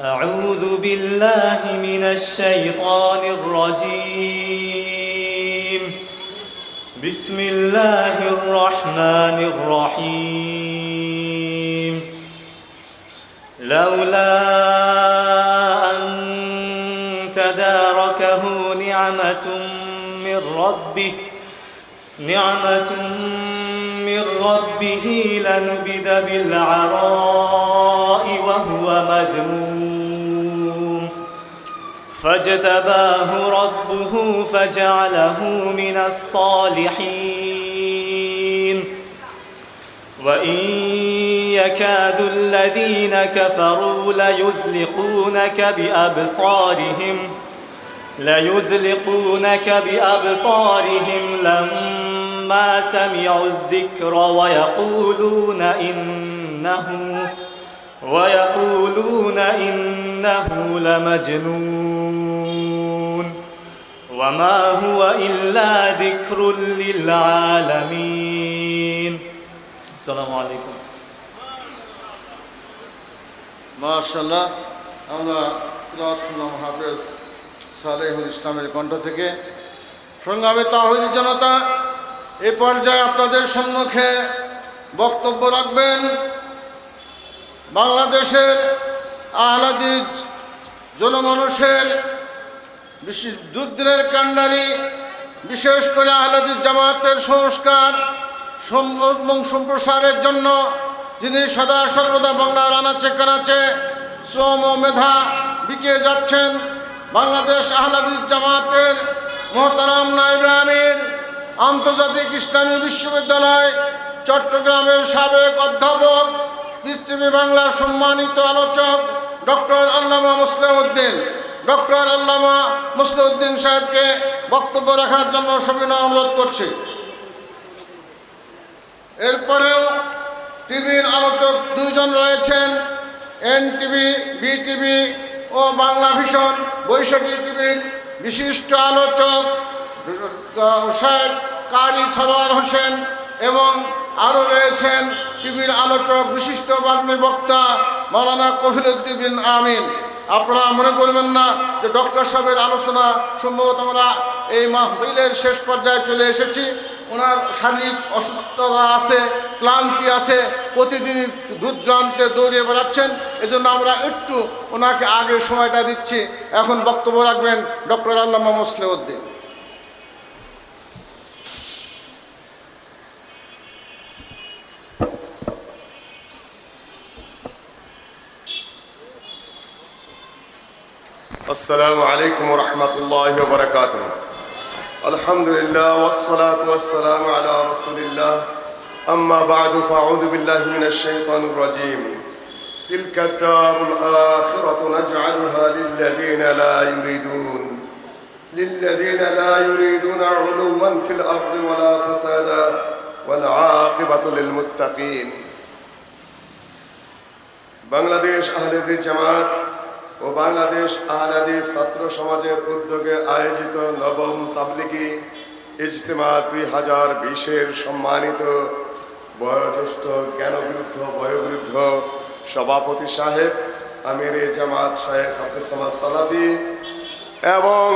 أعوذ بالله من الشيطان الرجيم. بسم الله الرحمن الرحيم. لولا أن تداركه نعمة من ربه لنبذ بالعراء وهو مذموم فاجتباه ربه فجعله من الصالحين. وإن يكاد الذين كفروا ليزلقونك بأبصارهم لما سمعوا الذكر ويقولون إنه لمجنون وما هو إلا ذكر للعالمين. السلام عليكم. মাশাআল্লাহ, আমরা তিলাওয়াত শুনলাম হাফেজ সালেহুল ইসলামের কণ্ঠ থেকে। সংগ্রামী তাওহীদি জনতা, এ পর্যায়ে আপনাদের সম্মুখে বক্তব্য রাখবেন বাংলাদেশের আহলে হাদিস জনমানুষের বিশেষ দুর্দিনের কাণ্ডারি, বিশেষ করে আহলে হাদিস জামাতের সংস্কার এবং সম্প্রসারের জন্য যিনি সদা সর্বদা বাংলার আনাচে কানাচে শ্রম ও মেধা বিকিয়ে যাচ্ছেন, বাংলাদেশ আহলে হাদিস জামাতের মোহতারাম নায়েবে আমির, আন্তর্জাতিক ইসলামী বিশ্ববিদ্যালয় চট্টগ্রামের সাবেক অধ্যাপক, পিস টিভি বাংলার সম্মানিত আলোচক ডক্টর আল্লামা মুসলিউদ্দিন সাহেবকে বক্তব্য রাখার জন্য সবিনয় অনুরোধ করছি। এরপরেও টিভির আলোচক দুইজন রয়েছেন, এনটিভি, বিটিভি ও বাংলা ভিশন বৈশাখী টিভির বিশিষ্ট আলোচক শেখ কারি সরোয়ার হোসেন, এবং আরও রয়েছেন টিভির আলোচক বিশিষ্ট বাগ্মী বক্তা মাওলানা কফিলউদ্দিন বিন আমিন। আপনারা মনে করবেন না যে ডক্টর সাহেবের আলোচনা সম্ভবত আমরা এই মাহফিলের শেষ পর্যায়ে চলে এসেছি। ওনার শারীরিক অসুস্থতা আছে, ক্লান্তি আছে, প্রতিদিন দূরদূরান্তে দৌড়িয়ে বেড়াচ্ছেন, এজন্য আমরা একটু ওনাকে আগে সময়টা দিচ্ছি। এখন বক্তব্য রাখবেন ডক্টর আল্লামা মুসলিউদ্দিন। السلام عليكم ورحمة الله وبركاته. الحمد لله والصلاة والسلام على رسول الله. أما بعد فأعوذ بالله من الشيطان الرجيم. تلك الدار الآخرة نجعلها للذين لا يريدون علوا في الأرض ولا فسادا والعاقبة للمتقين. বাংলাদেশ আহলে হাদিস জামাত ও বাংলাদেশ আহলে হাদিস ছাত্র সমাজের উদ্যোগে আয়োজিত নবম তাবলিগি ইজতেমা 2020-এর সম্মানিত বয়োজ্যেষ্ঠ জ্ঞানবৃদ্ধ বয়োবৃদ্ধ সভাপতি সাহেব আমিরে জামাত শেখ আব্দুস সামাদ সালাফি এবং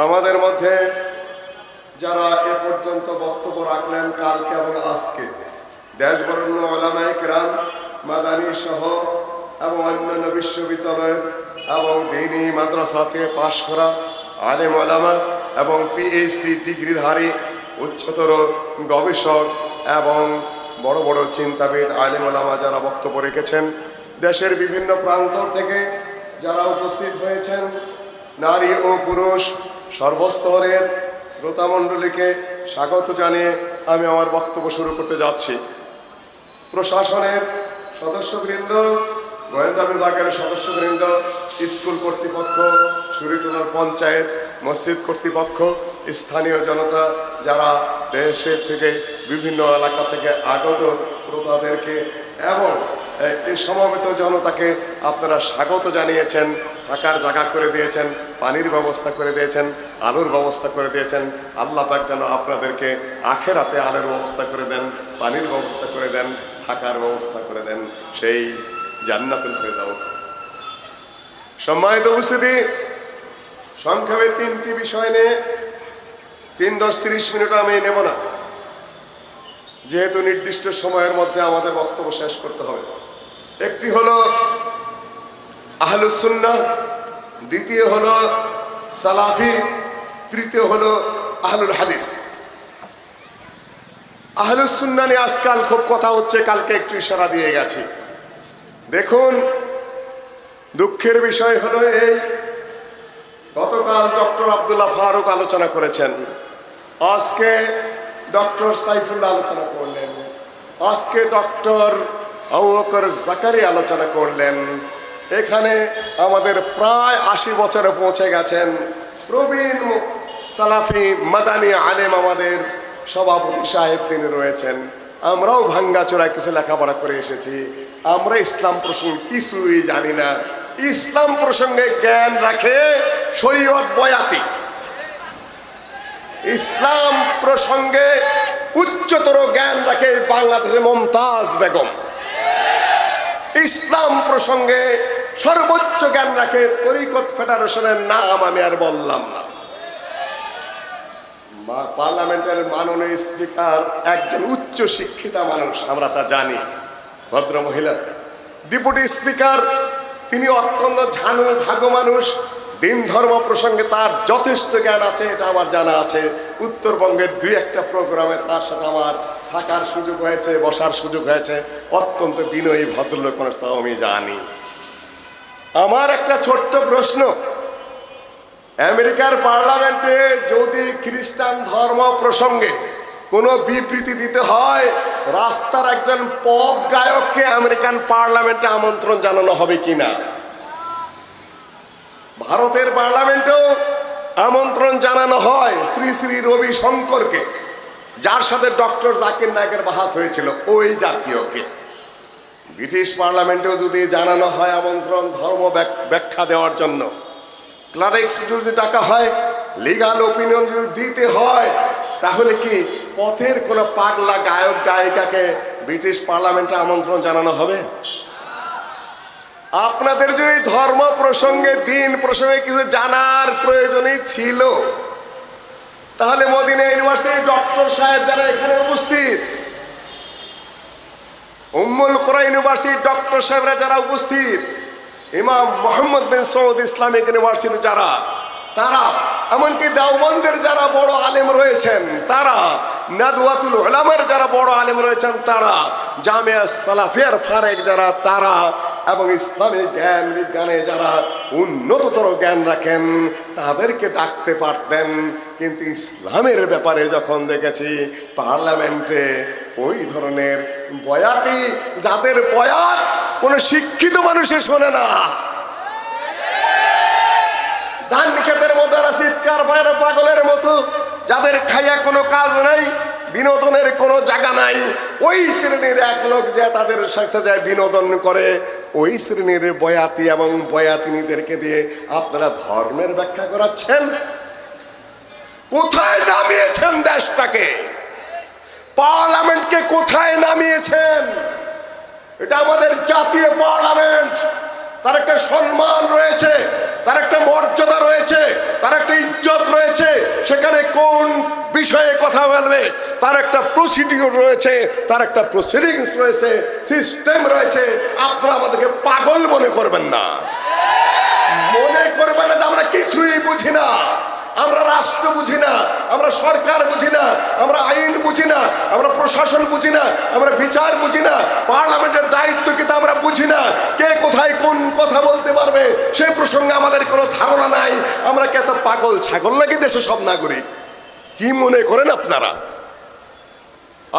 আমাদের মধ্যে যারা এ পর্যন্ত বক্তব্য রাখলেন কালকে এবং আজকে, দেশবরেণ্য উলামায়ে কেরাম, মাদানী সহ এবং অন্যান্য বিশ্ববিদ্যালয়ের এবং দ্বীনি মাদ্রাসা থেকে পাশ করা আলেম ওলামা এবং পিএইচডি ডিগ্রিধারী উচ্চতর গবেষক এবং বড় বড় চিন্তাবিদ আলেম ওলামা যারা বক্তব্য রেখেছেন, দেশের বিভিন্ন প্রান্ত থেকে যারা উপস্থিত হয়েছেন, নারী ও পুরুষ সর্বস্তরের শ্রোতামণ্ডলীকে স্বাগত জানিয়ে আমি আমার বক্তব্য শুরু করতে যাচ্ছি। প্রশাসনের সদস্যবৃন্দ, গোয়েন্দা বিভাগের সদস্যবৃন্দ, স্কুল কর্তৃপক্ষ, সুরিটুলার পঞ্চায়েত, মসজিদ কর্তৃপক্ষ, স্থানীয় জনতা, যারা দেশের থেকে বিভিন্ন এলাকা থেকে আগত শ্রোতাদেরকে এবং এই সমবেত জনতাকে আপনারা স্বাগত জানিয়েছেন, থাকার জায়গা করে দিয়েছেন, পানির ব্যবস্থা করে দিয়েছেন, আলোর ব্যবস্থা করে দিয়েছেন। আল্লাহ পাক যেন আপনাদেরকে আখেরাতে আলোর ব্যবস্থা করে দেন, পানির ব্যবস্থা করে দেন, থাকার ব্যবস্থা করে দেন সেই জান্নাতুল ফেরদাউস। সম্মানিত উপস্থিতি, সংক্ষেপে তিনটি বিষয় নিয়ে 3-10-30 মিনিট আমি নেব না, যেহেতু নির্দিষ্ট সময়ের মধ্যে আমাদের বক্তব্য শেষ করতে হবে। একটি হলো আহলুস সুন্নাহ, দ্বিতীয় হলো সালাফি, তৃতীয় হলো আহলুল হাদিস। আহলুস সুন্নাহ নিয়ে আজকাল খুব কথা হচ্ছে, কালকে একটু ইশারা দিয়ে গেছি। দেখুন, দুঃখের বিষয় হলো এই, গতকাল ডক্টর আব্দুল্লাহ ফারুক আলোচনা করেছেন, আজকে ডক্টর সাইফুল্লাহ আলোচনা করলেন, আজকে ডক্টর আবু বকর জাকারি আলোচনা করলেন। এখানে আমাদের প্রায় 80 বছরে পৌঁছে গেছেন প্রবীণ সালাফি মাদানী আলেম আমাদের সভাপতি সাহেব, তিনি রয়েছেন। আমরাও ভাঙ্গাচোরা কিছু লেখাপড়া করে এসেছি, আমরা ইসলাম প্রসঙ্গে কিছুই জানি না। ইসলাম প্রসঙ্গে জ্ঞান রাখে শরীয়ত বয়াতি, ইসলাম প্রসঙ্গে উচ্চতর জ্ঞান রাখে বাংলাদেশের মমতাজ বেগম, ইসলাম প্রসঙ্গে সর্বোচ্চ জ্ঞান রাখে তরিকত ফেডারেশনের নাম আমি আর বললাম না। পার্লামেন্টের মাননীয় স্পিকার একজন উচ্চ শিক্ষিতা মানুষ, আমরা তা জানি, ভদ্র মহিলা। ডেপুটি স্পিকার তিনি অত্যন্ত ঝানু ভাগো মানুষ, দিন ধর্ম প্রসঙ্গে তার যথেষ্ট জ্ঞান আছে, এটা আমার জানা আছে। উত্তরবঙ্গের 2-1টা প্রোগ্রামে তার সাথে আমার থাকার সুযোগ হয়েছে, বসার সুযোগ হয়েছে। অত্যন্ত বিনয়ী ভদ্রলোক মানুষ, তাও আমি জানি। আমার একটা ছোট্ট প্রশ্ন, আমেরিকার পার্লামেন্টে যদি খ্রিস্টান ধর্ম প্রসঙ্গে কোনো বিবৃতি দিতে হয়, রাস্তার একজন পপ গায়ককে আমেরিকান পার্লামেন্টে আমন্ত্রণ জানানো হবে কিনা? ভারতের পার্লামেন্টেও আমন্ত্রণ জানানো হয় শ্রী শ্রী রবি শঙ্করকে, যার সাথে ডক্টর জাকির নায়কের বাহাস হয়েছিল, ওই জাতীয়কে। ব্রিটিশ পার্লামেন্টেও যদি জানানো হয় আমন্ত্রণ ধর্ম ব্যাখ্যা দেওয়ার জন্য, ক্লারিক্স যদি ডাকা হয়, লিগাল ওপিনিয়ন যদি দিতে হয়, তাহলে কি পথের কোনো পাগলা গায়ক গায়িকাকে ব্রিটিশ পার্লামেন্টে আমন্ত্রণ জানানো হবে? আপনাদের যদি ধর্ম প্রসঙ্গে, দিন প্রসঙ্গে কিছু জানার প্রয়োজনই ছিল, তাহলে মদিনা ইউনিভার্সিটি ডক্টর সাহেব যারা এখানে উপস্থিত, উম্মুল কোরা ইউনিভার্সিটি ডক্টর সাহেবরা যারা উপস্থিত, ইমাম মোহাম্মদ বিন সৌদ ইসলামিক ইউনিভার্সিটি যারা, তারা, এমনকি দেওবন্দের যারা বড় আলেম রয়েছেন তারা, নাদওয়াতুল উলামার যারা বড় আলেম রয়েছেন তারা, জামিয়া সালাফিয়ার ফারেক যারা তারা, এবং ইসলামী জ্ঞান বিজ্ঞানে যারা উন্নততর জ্ঞান রাখেন, তাদেরকে ডাকতে পারতেন। কিন্তু ইসলামের ব্যাপারে যখন দেখেছি পার্লামেন্টে ওই ধরনের বয়াতি, যাদের বয়াত কোনো শিক্ষিত মানুষে শোনে না, ধান ক্ষেতের মধ্যে চিৎকার বাইরে পাগলের মতো, যাদের খাইয়া কোনো কাজ নাই, বিনোদনের কোনো জায়গা নাই, ওই শ্রেণীর এক লোক যে তাদের সাথে যায় বিনোদন করে, ওই শ্রেণীর বয়াতি এবং বয়াতিনীদেরকে দিয়ে আপনারা ধর্মের ব্যাখ্যা করাচ্ছেন। কোথায় নামিয়েছেন দেশটাকে? পার্লামেন্টকে কোথায় নামিয়েছেন? এটা আমাদের জাতীয় পার্লামেন্ট, তার একটা সম্মান রয়েছে, তার একটা মর্যাদা রয়েছে, তার একটা ইজ্জত রয়েছে। সেখানে কোন বিষয়ে কথা বলবে তার একটা প্রসিডিউর রয়েছে, তার একটা প্রসিডিংস রয়েছে, সিস্টেম রয়েছে। আপনারা আমাদেরকে পাগল মনে করবেন না, মনে করবেন না যে আমরা কিছুই বুঝি না, আমরা রাষ্ট্র বুঝি না, আমরা সরকার বুঝি না, আমরা আইন বুঝি না, আমরা প্রশাসন বুঝি না, আমরা বিচার বুঝি না, পার্লামেন্টের দায়িত্ব কিন্তু আমরা বুঝি না। কে কোথায় কোন কথা বলতে পারবে সেই প্রসঙ্গে আমাদের কোনো ধারণা নাই। আমরা কে এত পাগল ছাগল নাকি দেশে সব নাগরিক? কি মনে করেন আপনারা?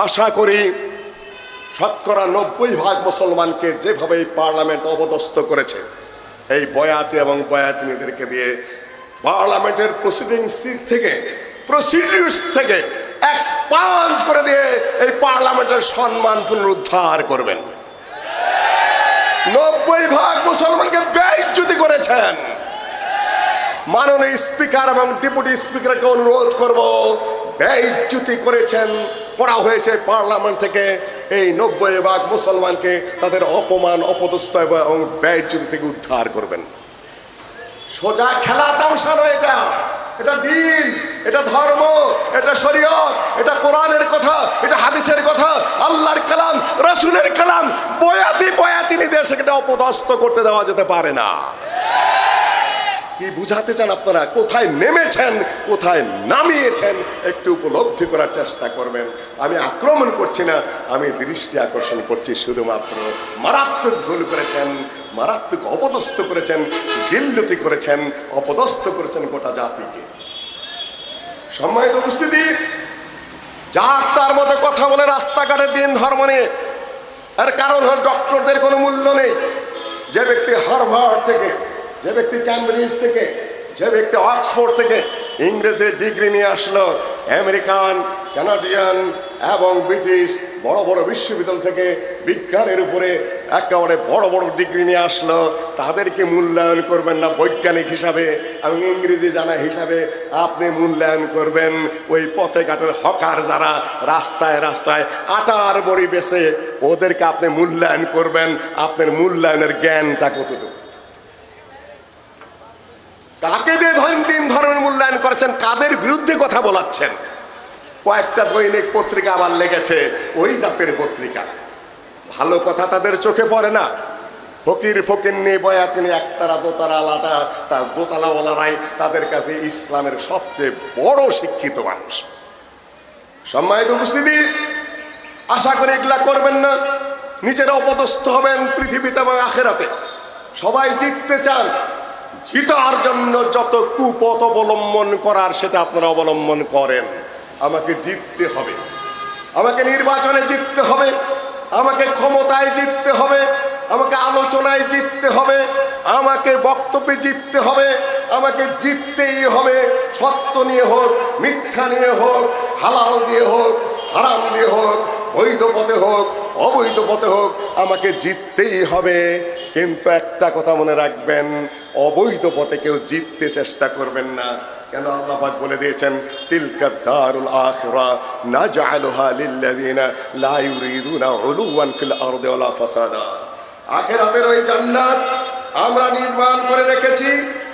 আশা করি 90% মুসলমানকে যেভাবে এই পার্লামেন্ট অপদস্থ করেছে, এই বয়াতি এবং বয়াতিনীদেরকে দিয়ে পার্লামেন্টের প্রসিডিংস থেকে, প্রসিডিউরস থেকে এক্সপান্স করে দিয়ে এই পার্লামেন্টের সম্মান পুনরুদ্ধার করবেন। 90% মুসলমানকে বেইজ্জতি করেছেন। মাননীয় স্পিকার এবং ডেপুটি স্পিকারকে অনুরোধ করব, বেইজ্জতি করেছেন, করা হয়েছে পার্লামেন্ট থেকে। এই 90% মুসলমানকে তাদের অপমান, অপদস্থ এবং বেইজ্জতি থেকে উদ্ধার করবেন। সোজা খেলা তামসা নয়, এটা এটা দিন, এটা ধর্ম, এটা শরীয়ত, এটা কোরআনের কথা, এটা হাদিসের কথা, আল্লাহর কালাম, রাসূলের কালাম। বয়াতি নির্দেশ এটা অপদস্থ করতে দেওয়া যেতে পারে না। কি বুঝাতে চান আপনারা? কোথায় নেমেছেন, কোথায় নামিয়েছেন একটু উপলব্ধি করার চেষ্টা করবেন। আমি আক্রমণ করছি না, আমি দৃষ্টি আকর্ষণ করছি শুধুমাত্র। মারাত্মক ভুল করেছেন, মারাত্মক অপদস্থ করেছেন, জিল্লতি করেছেন, অপদস্থ করেছেন গোটা জাতিকে। সম্মানিত উপস্থিতি, যার তার মতো কথা বলে রাস্তাঘাটের দিন ধর্ম নিয়ে, এর কারণ হল ডক্টরদের কোনো মূল্য নেই। যে ব্যক্তি হার্ভার্ড থেকে, যে ব্যক্তি ক্যামব্রিজ থেকে, যে ব্যক্তি অক্সফোর্ড থেকে ইংরেজি ডিগ্রি নিয়ে আসলো, আমেরিকান, কানাডিয়ান এবং ব্রিটিশ বড় বড় বিশ্ববিদ্যালয় থেকে বিজ্ঞানের উপরে একেবারে বড় বড় ডিগ্রি নিয়ে আসলো, তাদেরকে মূল্যায়ন করবেন না বৈজ্ঞানিক হিসাবে এবং ইংরেজি জানা হিসাবে, আপনি মূল্যায়ন করবেন ওই পথে ঘাটের হকার যারা রাস্তায় রাস্তায় আটার বড়ি বেছে, ওদেরকে আপনি মূল্যায়ন করবেন। আপনার মূল্যায়নের জ্ঞানটা কতটুকু? কাকে দিয়ে দিন ধর্মের মূল্যায়ন করেছেন, কাদের বিরুদ্ধে কথা বলাচ্ছেন? কয়েকটা দৈনিক পত্রিকা আবার লেগেছে, ওই জাতের পত্রিকা, ভালো কথা তাদের চোখে পড়ে না। ফকির নিয়ে বয়াতিনি একতারা দোতারা আলাদা, তার দোতলাওয়ালারাই তাদের কাছে ইসলামের সবচেয়ে বড় শিক্ষিত মানুষ। সম্মানিত উপস্থিতি, আশা করি এগুলা করবেন না, নিজেরা অপদস্থ হবেন পৃথিবীতে এবং আখেরাতে। সবাই জিততে চান, জিতার জন্য যত কুপথ অবলম্বন করার সেটা আপনারা অবলম্বন করেন। আমাকে জিততে হবে, আমাকে নির্বাচনে জিততে হবে, আমাকে ক্ষমতায় জিততে হবে, আমাকে আলোচনায় জিততে হবে, আমাকে বক্তব্যে জিততে হবে, আমাকে জিততেই হবে। সত্য নিয়ে হোক, মিথ্যা নিয়ে হোক, হালাল দিয়ে হোক, হারাম দিয়ে হোক, বৈধ পথে হোক, অবৈধ পথে হোক, আমাকে জিততেই হবে। কিন্তু একটা কথা মনে রাখবেন, অবৈধ পথে কেউ জিততে চেষ্টা করবেন না। কেন? আল্লাহ পাক বলে দিয়েছেন, তিলকা দারুল আখিরা নাজআলুহা লিল্লাযিনা লা ইউরিদুনা উলুওয়ান ফিল আরদি ওয়ালা ফাসাদা। আখিরাতের ওই জান্নাত আমরা নির্মাণ করে রেখেছি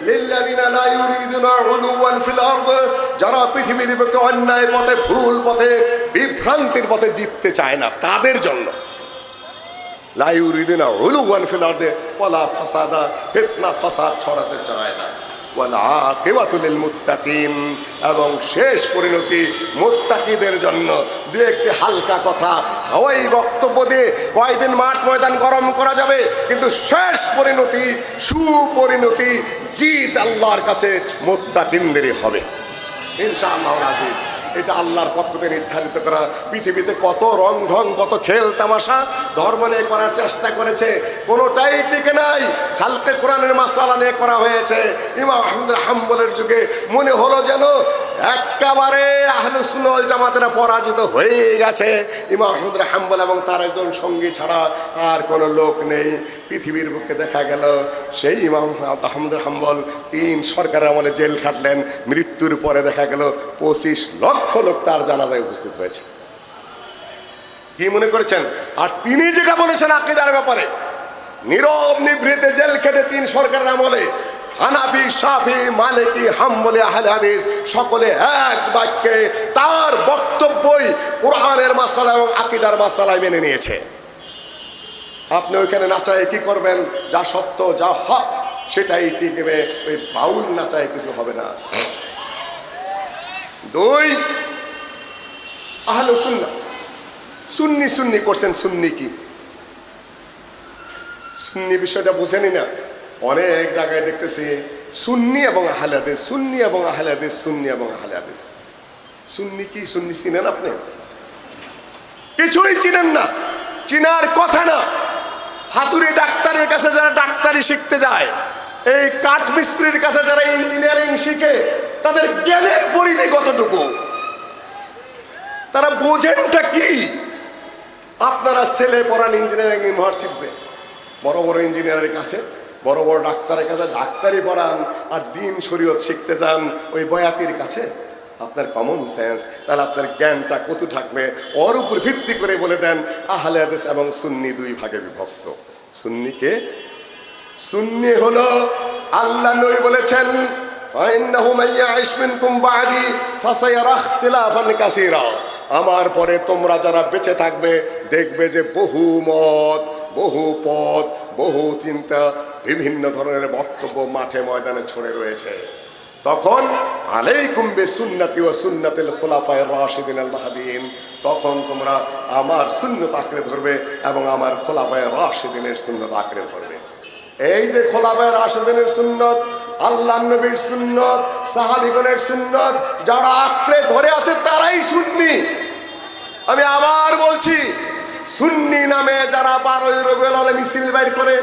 লিল্লাযিনা লা ইউরিদুনা উলুওয়ান ফিল আরদি, যারা পৃথিবীর বুকে অন্যায় পথে, ভুল পথে, বিভ্রান্তির পথে জিততে চায় না, তাদের জন্য। লা ইউরিদুনা উলুওয়ান ফিল আরদি ওয়ালা ফাসাদা, ফিতনা ফাসাদ ছড়াতে চায় না। ওয়াল আকিবাতু লিল মুত্তাকিন, এবং শেষ পরিণতি মুত্তাকিদের জন্য। দু একটি হালকা কথা, হাওয়াই বক্তব্য দিয়ে কয়েকদিন মাঠ ময়দান গরম করা যাবে, কিন্তু শেষ পরিণতি, সুপরিণতি, জিত আল্লাহর কাছে মুত্তাকিনদেরই হবে ইনশাআল্লাহ আজিজ। এটা আল্লাহর পক্ষ থেকে নির্ধারিত করা। পৃথিবীতে কত রং ঢং, কত খেল তামাশা ধর্ম নিয়ে করার চেষ্টা করেছে, কোনোটাই টিকে নাই। খালকে কোরআনের মাসালা নিয়ে করা হয়েছে। ইমাম আহমদ হাম্বলের যুগে মনে হলো যেন একেবারে আহলুস সুন্নাহ ওয়াল জামাতেরা পরাজিত হয়ে গেছে। ইমাম আহমদ হাম্বল এবং তার একজন সঙ্গী ছাড়া আর কোনো লোক নেই। পৃথিবীর বুকে দেখা গেল সেই ইমাম আহমদ হাম্বল 3 সরকারের আমলে জেল খাটলেন। মৃত্যুর পরে দেখা গেল 25 লক্ষ লোক তার জানাজায় উপস্থিত হয়েছে। কি মনে করেছেন? আর তিনি যেটা বলেছেন আকীদার ব্যাপারে, নীরব নিভৃতে জেল খেটে 3 সরকারের আমলে হানাফি, শাফি, মালিকি, হাম্বলি, আহলে হাদিস সকলে এক বাক্যে তার বক্তব্যই কোরআনের মাসালা এবং আকীদার মাসালায় মেনে নিয়েছে। আপনি ওইখানে নাচায় কি করবেন? যা সত্য, যা হক সেটাই টিকবে, ওই বাউল নাচায় কিছু হবে না। 2 আহলে সুন্নাহ, সুন্নি সুন্নি করছেন। সুন্নি কি? সুন্নি বিষয়টা বুঝেনি না। অনেক জায়গায় দেখতেছি সুন্নি এবং আহলে হাদিস, সুন্নি এবং আহলে হাদিস, সুন্নি এবং আহলে হাদিস। সুন্নি কি? সুন্নি চিনেন আপনি? কিছুই চিনেন না, চিনার কথা না। হাতুড়ি ডাক্তারের কাছে যারা ডাক্তারি শিখতে যায়, এই কাঠ মিস্ত্রির কাছে যারা ইঞ্জিনিয়ারিং শিখে, তাদের জ্ঞানের পরিধি কতটুকু? তারা বোঝেনটা কি? আপনারা ছেলে পড়ান ইঞ্জিনিয়ারিং ইউনিভার্সিটিতে, বড় বড় ইঞ্জিনিয়ারের কাছে, বড় বড় ডাক্তারের কাছে ডাক্তারি পড়ান, আর দিন শরীয়ত শিখতে যান ওই বয়াতির কাছে। আপনার কমন সেন্স, তাহলে আপনার জ্ঞানটা কত থাকবে? ওর উপর ভিত্তি করে বলে দেন আহলে হাদিস এবং সুন্নি 2 ভাগে বিভক্ত। সুন্নিকে? সুন্নি হলো আল্লাহ নবী বলেছেন ফাইন্নাহু মাইয়াইশ মিনকুম বা'দি ফাসায়ারা ইখতিলাফান কাসীরা, আমার পরে তোমরা যারা বেঁচে থাকবে দেখবে যে বহু মত, বহু পথ, বহু চিন্তা, বিভিন্ন ধরনের বক্তব্য মাঠে ময়দানে ছড়ে রয়েছে। তখন আলাইকুম বিসুন্নতি ওয়া সুন্নাতিল খুলাফায়ে রাশিদিন আল মাহদিয়িন, তখন তোমরা আমার সুন্নত আঁকড়ে ধরবে এবং আমার খুলাফায়ে রাশিদিনের সুন্নত আঁকড়ে ধরবে। এই যে খোলাফায়ে রাশিদিনের সুন্নত, আল্লাহর নবীর সুন্নত, সাহাবীগণের সুন্নত যারা আঁকড়ে ধরে আছে তারাই সুন্নি। আমি আবার বলছি, সুন্নি নামে যারা 12ই রবিউল আউয়ালে মিছিল বাইর করে,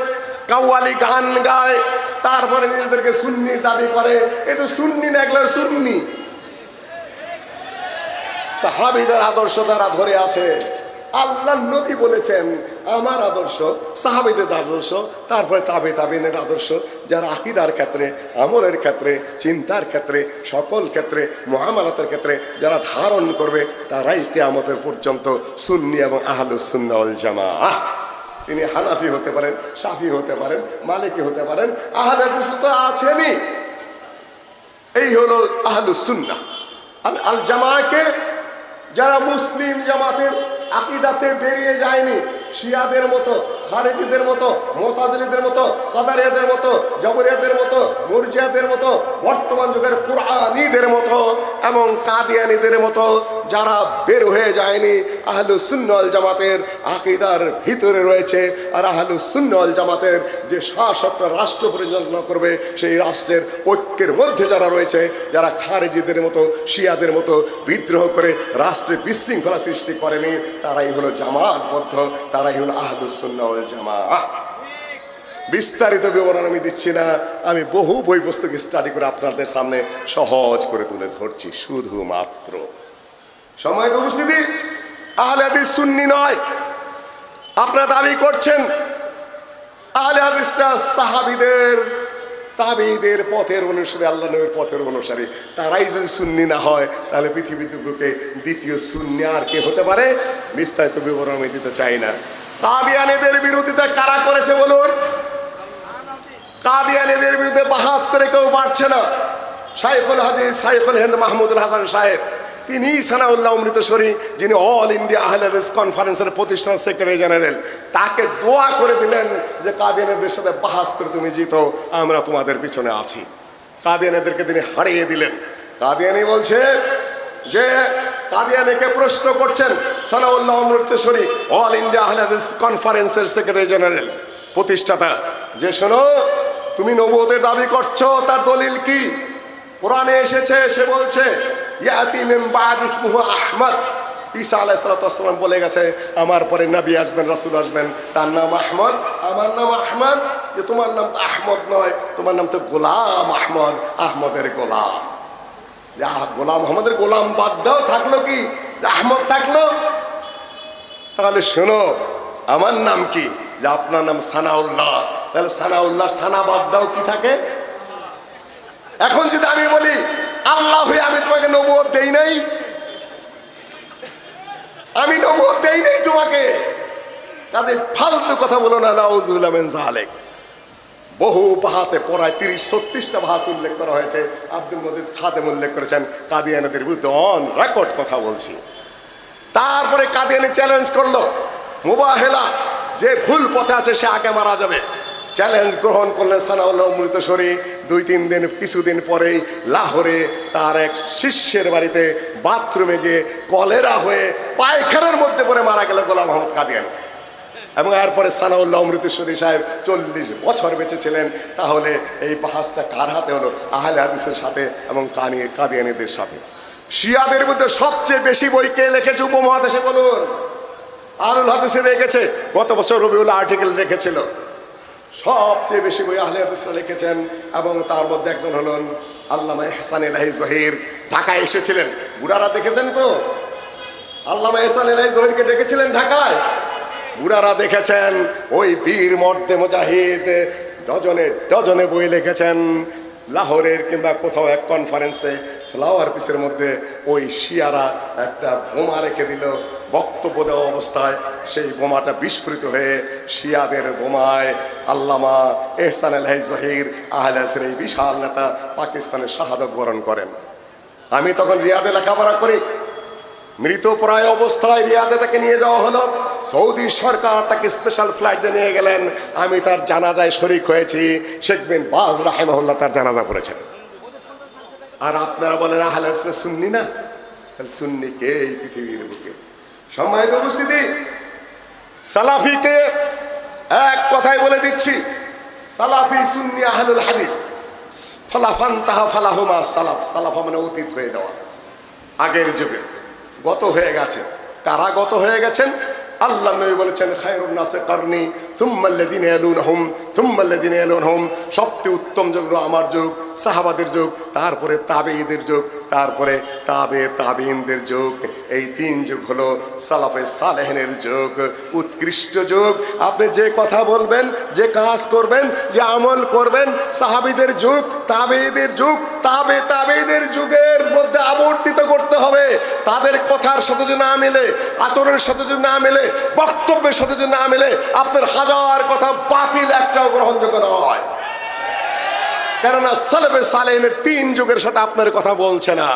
কাওয়ালি গান গায়, তারপরে নিজেদেরকে সুন্নির দাবি করে, এ তো সুন্নি না, এগুলো সুন্নি। সাহাবীদের আদর্শ যারা ধরে আছে, আল্লাহর নবী বলেছেন আমার আদর্শ, সাহাবীদের আদর্শ, তারপরে তাবেঈনের আদর্শ, যারা আকীদার ক্ষেত্রে, আমলের ক্ষেত্রে, চিন্তার ক্ষেত্রে, সকল ক্ষেত্রে, মুআমালাতের ক্ষেত্রে যারা ধারণ করবে তারাই কিয়ামতের পর্যন্ত সুন্নি এবং আহলুস সুন্নাহ ওয়াল জামাআহ। তিনি হানাফি হতে পারেন, শাফি হতে পারেন, মালিকি হতে পারেন, আহলে হাদিস তো আছেনই। এই হলো আহলুস সুন্নাহ। আল জামাআকে যারা মুসলিম জামাতের আকীদাতে বেরিয়ে যায়নি, শিয়াদের মতো, খারেজিদের মতো, মুতাজিলীদের মতো, কাদারিয়াদের মতো, জবরিয়াদের মতো, মুরজিয়াদের মতো, বর্তমান যুগের কুরআনীদের মতো এবং কাদিয়ানীদের মতো যারা বের হয়ে যায়নি, আহলুস সুন্নাহ ওয়াল জামাতের আকীদার ভিতরে রয়েছে। আর আহলুস সুন্নাহ ওয়াল জামাতের যে শাসকরা রাষ্ট্র পরিচালনা করবে, সেই রাষ্ট্রের ঐক্যের মধ্যে যারা রয়েছে, যারা খারেজিদের মতো, শিয়াদের মতো বিদ্রোহ করে রাষ্ট্রে বিশৃঙ্খলা সৃষ্টি করেনি, তারাই হলো জামাতবদ্ধ, তারাই হলো আহলুস সুন্নাহ ওয়াল জামাআহ। বিস্তারিত বিবরণ আমি দিচ্ছি না, আমি বহু বই পুস্তক স্টাডি করে আপনাদের সামনে সহজ করে তুলে ধরছি শুধুমাত্র। সময় উপস্থিতি, আহলে হাদিস সুন্নি নয়। আপনারা দাবি করছেন আহলে হাদিসরা সাহাবীদের, তাবেঈদের পথের অনুসারী, আল্লাহ নবীর পথের অনুসারী, তারাই যদি সুন্নি না হয় তাহলে পৃথিবীতে বুকে দ্বিতীয় সুন্নি আর কে হতে পারে? বিস্তারিত বিবরণ আমি দিতে চাই না। কাদিয়ানীদের বিরোধিতা কারা করেছে বলুন? কাদিয়ানীদের বিরুদ্ধে বাহাস করে কেউ পারছে না। শাইখুল হাদিস, শাইখুল হিন্দ মাহমুদুল হাসান সাহেব, তিনি সানাউল্লাহ অমৃতসরী, যিনি অল ইন্ডিয়া আহলে হাদিস কনফারেন্সের প্রতিষ্ঠান সেক্রেটারি জেনারেল, তাকে দোয়া করে দিলেন যে কাদিয়ানীদের সাথে বাহাস করে তুমি জিতো, আমরা তোমাদের পিছনে আছি। কাদিয়ানীদেরকে তিনি হারিয়ে দিলেন। কাদিয়ানী বলছে যে, কাদিয়ানীকে প্রশ্ন করছেন সানাউল্লাহ অমৃতসরী, অল ইন্ডিয়া আহলে হাদিস কনফারেন্সের সেক্রেটারি জেনারেল, প্রতিষ্ঠাতা, যে শোনো, তুমি নবুয়তের দাবি করছো, তার দলিল কি? কোরআনে এসেছে, সে বলছে ইয়াতি মিন বা'দ ইসমুহু আহমদ, ঈসা আলাইহিস সালাতু ওয়াস সালাম বলে গেছে আমার পরে নবী আসবেন, রাসূল আসবেন, তার নাম আহমদ, আমার নাম আহমদ। যে তোমার নাম তো আহমদ নয়, তোমার নাম তো গোলাম আহমদ, আহমদের গোলাম। যে গোলাম আহমদের গোলাম বাদ দাও, থাকলো কি? যে আহমদ থাকলো। তাহলে শোনো, আমার নাম কি? যে আপনার নাম সানাউল্লাহ, তাহলে সানাউল্লাহ সানা বাদ দাও, কি থাকে? এখন যদি আমি বলি আল্লাহ হয়ে আমি তোমাকে নবুয়ত দেই নাই, আমি নবুয়ত দেই নাই তোমাকে, কাজে ফালতু কথা বলো না। নাউযুবিল্লাহ মিন যালিক। বহু বাহাসে প্রায় 30-36টা বাহাস উল্লেখ করা হয়েছে। আব্দুল মজিদ খাদেম উল্লেখ করেছেন কাদিয়ানীদের বিরুদ্ধে অন রেকর্ড কথা বলছি। তারপরে কাদিয়ানী চ্যালেঞ্জ করলো, মুবাহেলা, যে ভুল পথে আছে সে আগে মারা যাবে। চ্যালেঞ্জ গ্রহণ করলেন সানাউল্লাহ অমৃতসরী। 2-3 দিন, কিছুদিন পরেই লাহোরে তার এক শিষ্যের বাড়িতে বাথরুমে গিয়ে কলেরা হয়ে পায়খানার মধ্যে পড়ে মারা গেল গোলাম আহমদ কাদিয়ানী। এবং এরপরে সানাউল্লাহ অমৃতসরী সাহেব 40 বছর বেঁচে ছিলেন। তাহলে এই বাহাসটা কার হাতে হলো? আহলে হাদিসের সাথে এবং কাদিয়ানীদের সাথে। শিয়াদের মধ্যে সবচেয়ে বেশি বই কে লিখেছে উপমহাদেশে বলুন? আহলুল হাদিসে রেখেছে। গত বছর রবিউল আর্টিকেল রেখেছিল। সবচেয়ে বেশি বই আহলে হাদিসরা লিখেছেন এবং তার মধ্যে একজন হলেন আল্লামা ইহসান ইলাহি জহির। ঢাকায় এসেছিলেন, বুড়ারা দেখেছেন তো? আল্লামা ইহসান ইলাহি জহিরকে ডেকেছিলেন ঢাকায়, বুড়ারা দেখেছেন। ওই বীর মর্দে মুজাহিদ ডজনে ডজনে বই লিখেছেন। লাহোরের কিংবা কোথাও এক কনফারেন্সে ফ্লাওয়ার পিসের মধ্যে ওই শিয়ারা একটা বোমা রেখে দিল, বক্তব্য দেওয়া অবস্থায় সেই বোমাটা বিস্ফোরিত হয়ে শিয়াদের বোমায় আল্লামা এহসান আল জহির আহলে হাদিসের এই বিশাল নেতা পাকিস্তানের শাহাদাত বরণ করেন। আমি তখন রিয়াদে লেখাপড়া করি। মৃতপ্রায় অবস্থায় রিয়াদে তাকে নিয়ে যাওয়া হলো। সৌদি সরকার তাকে স্পেশাল ফ্লাইটে নিয়ে গেলেন। আমি তার জানাজায় শরিক হয়েছি। শেখ বিন বাজ রাহিমাহুল্লাহ তার জানাজা করেছেন। আর আপনারা বলেন আহলে হাদিস সুন্নি না? তাহলে সুন্নি কে এই পৃথিবীর বুকে? সম্মানিত উপস্থিতি, সালাফিকে এক কথায় বলে দিচ্ছি, সালাফি সুন্নি আহলুল হাদিস ফালাফান তাহা ফালাহুমা সালাফ। সালাফা মানে অতীত হয়ে যাওয়া, আগের যুগে গত হয়ে গেছে। কারা গত হয়ে গেছেন? আল্লাহ নবী বলেছেন খায়রুন নাসে কারনি সুম্মাল্লাযিনা ইয়ালুনহুম সুম্মাল্লাযিনা ইয়ালুনহুম, সবচেয়ে উত্তম যুগ হলো আমার যুগ, সাহাবাদের যুগ, তারপরে তাবেঈদের যুগ, তারপরে তাবেঈনদের যুগ। এই তিন যুগ হলো সালাফে সালেহিনের যুগ, উৎকৃষ্ট যুগ। আপনি যে কথা বলবেন, যে কাজ করবেন, যে আমল করবেন, সাহাবীদের যুগ, তাবেঈদের যুগ, তাবেঈদের যুগের মধ্যে আবর্তিত করতে হবে। তাদের কথার সাথে যদি না মেলে, আচরণের সাথে যদি না মেলে, বক্তব্যের সাথে যদি না মেলে, আপনার হাজার কথা বাতিল, একটাও গ্রহণযোগ্য নয়। কেননা সালেফে সালেহিনের তিন যুগের সাথে আপনার কথা বলছে না।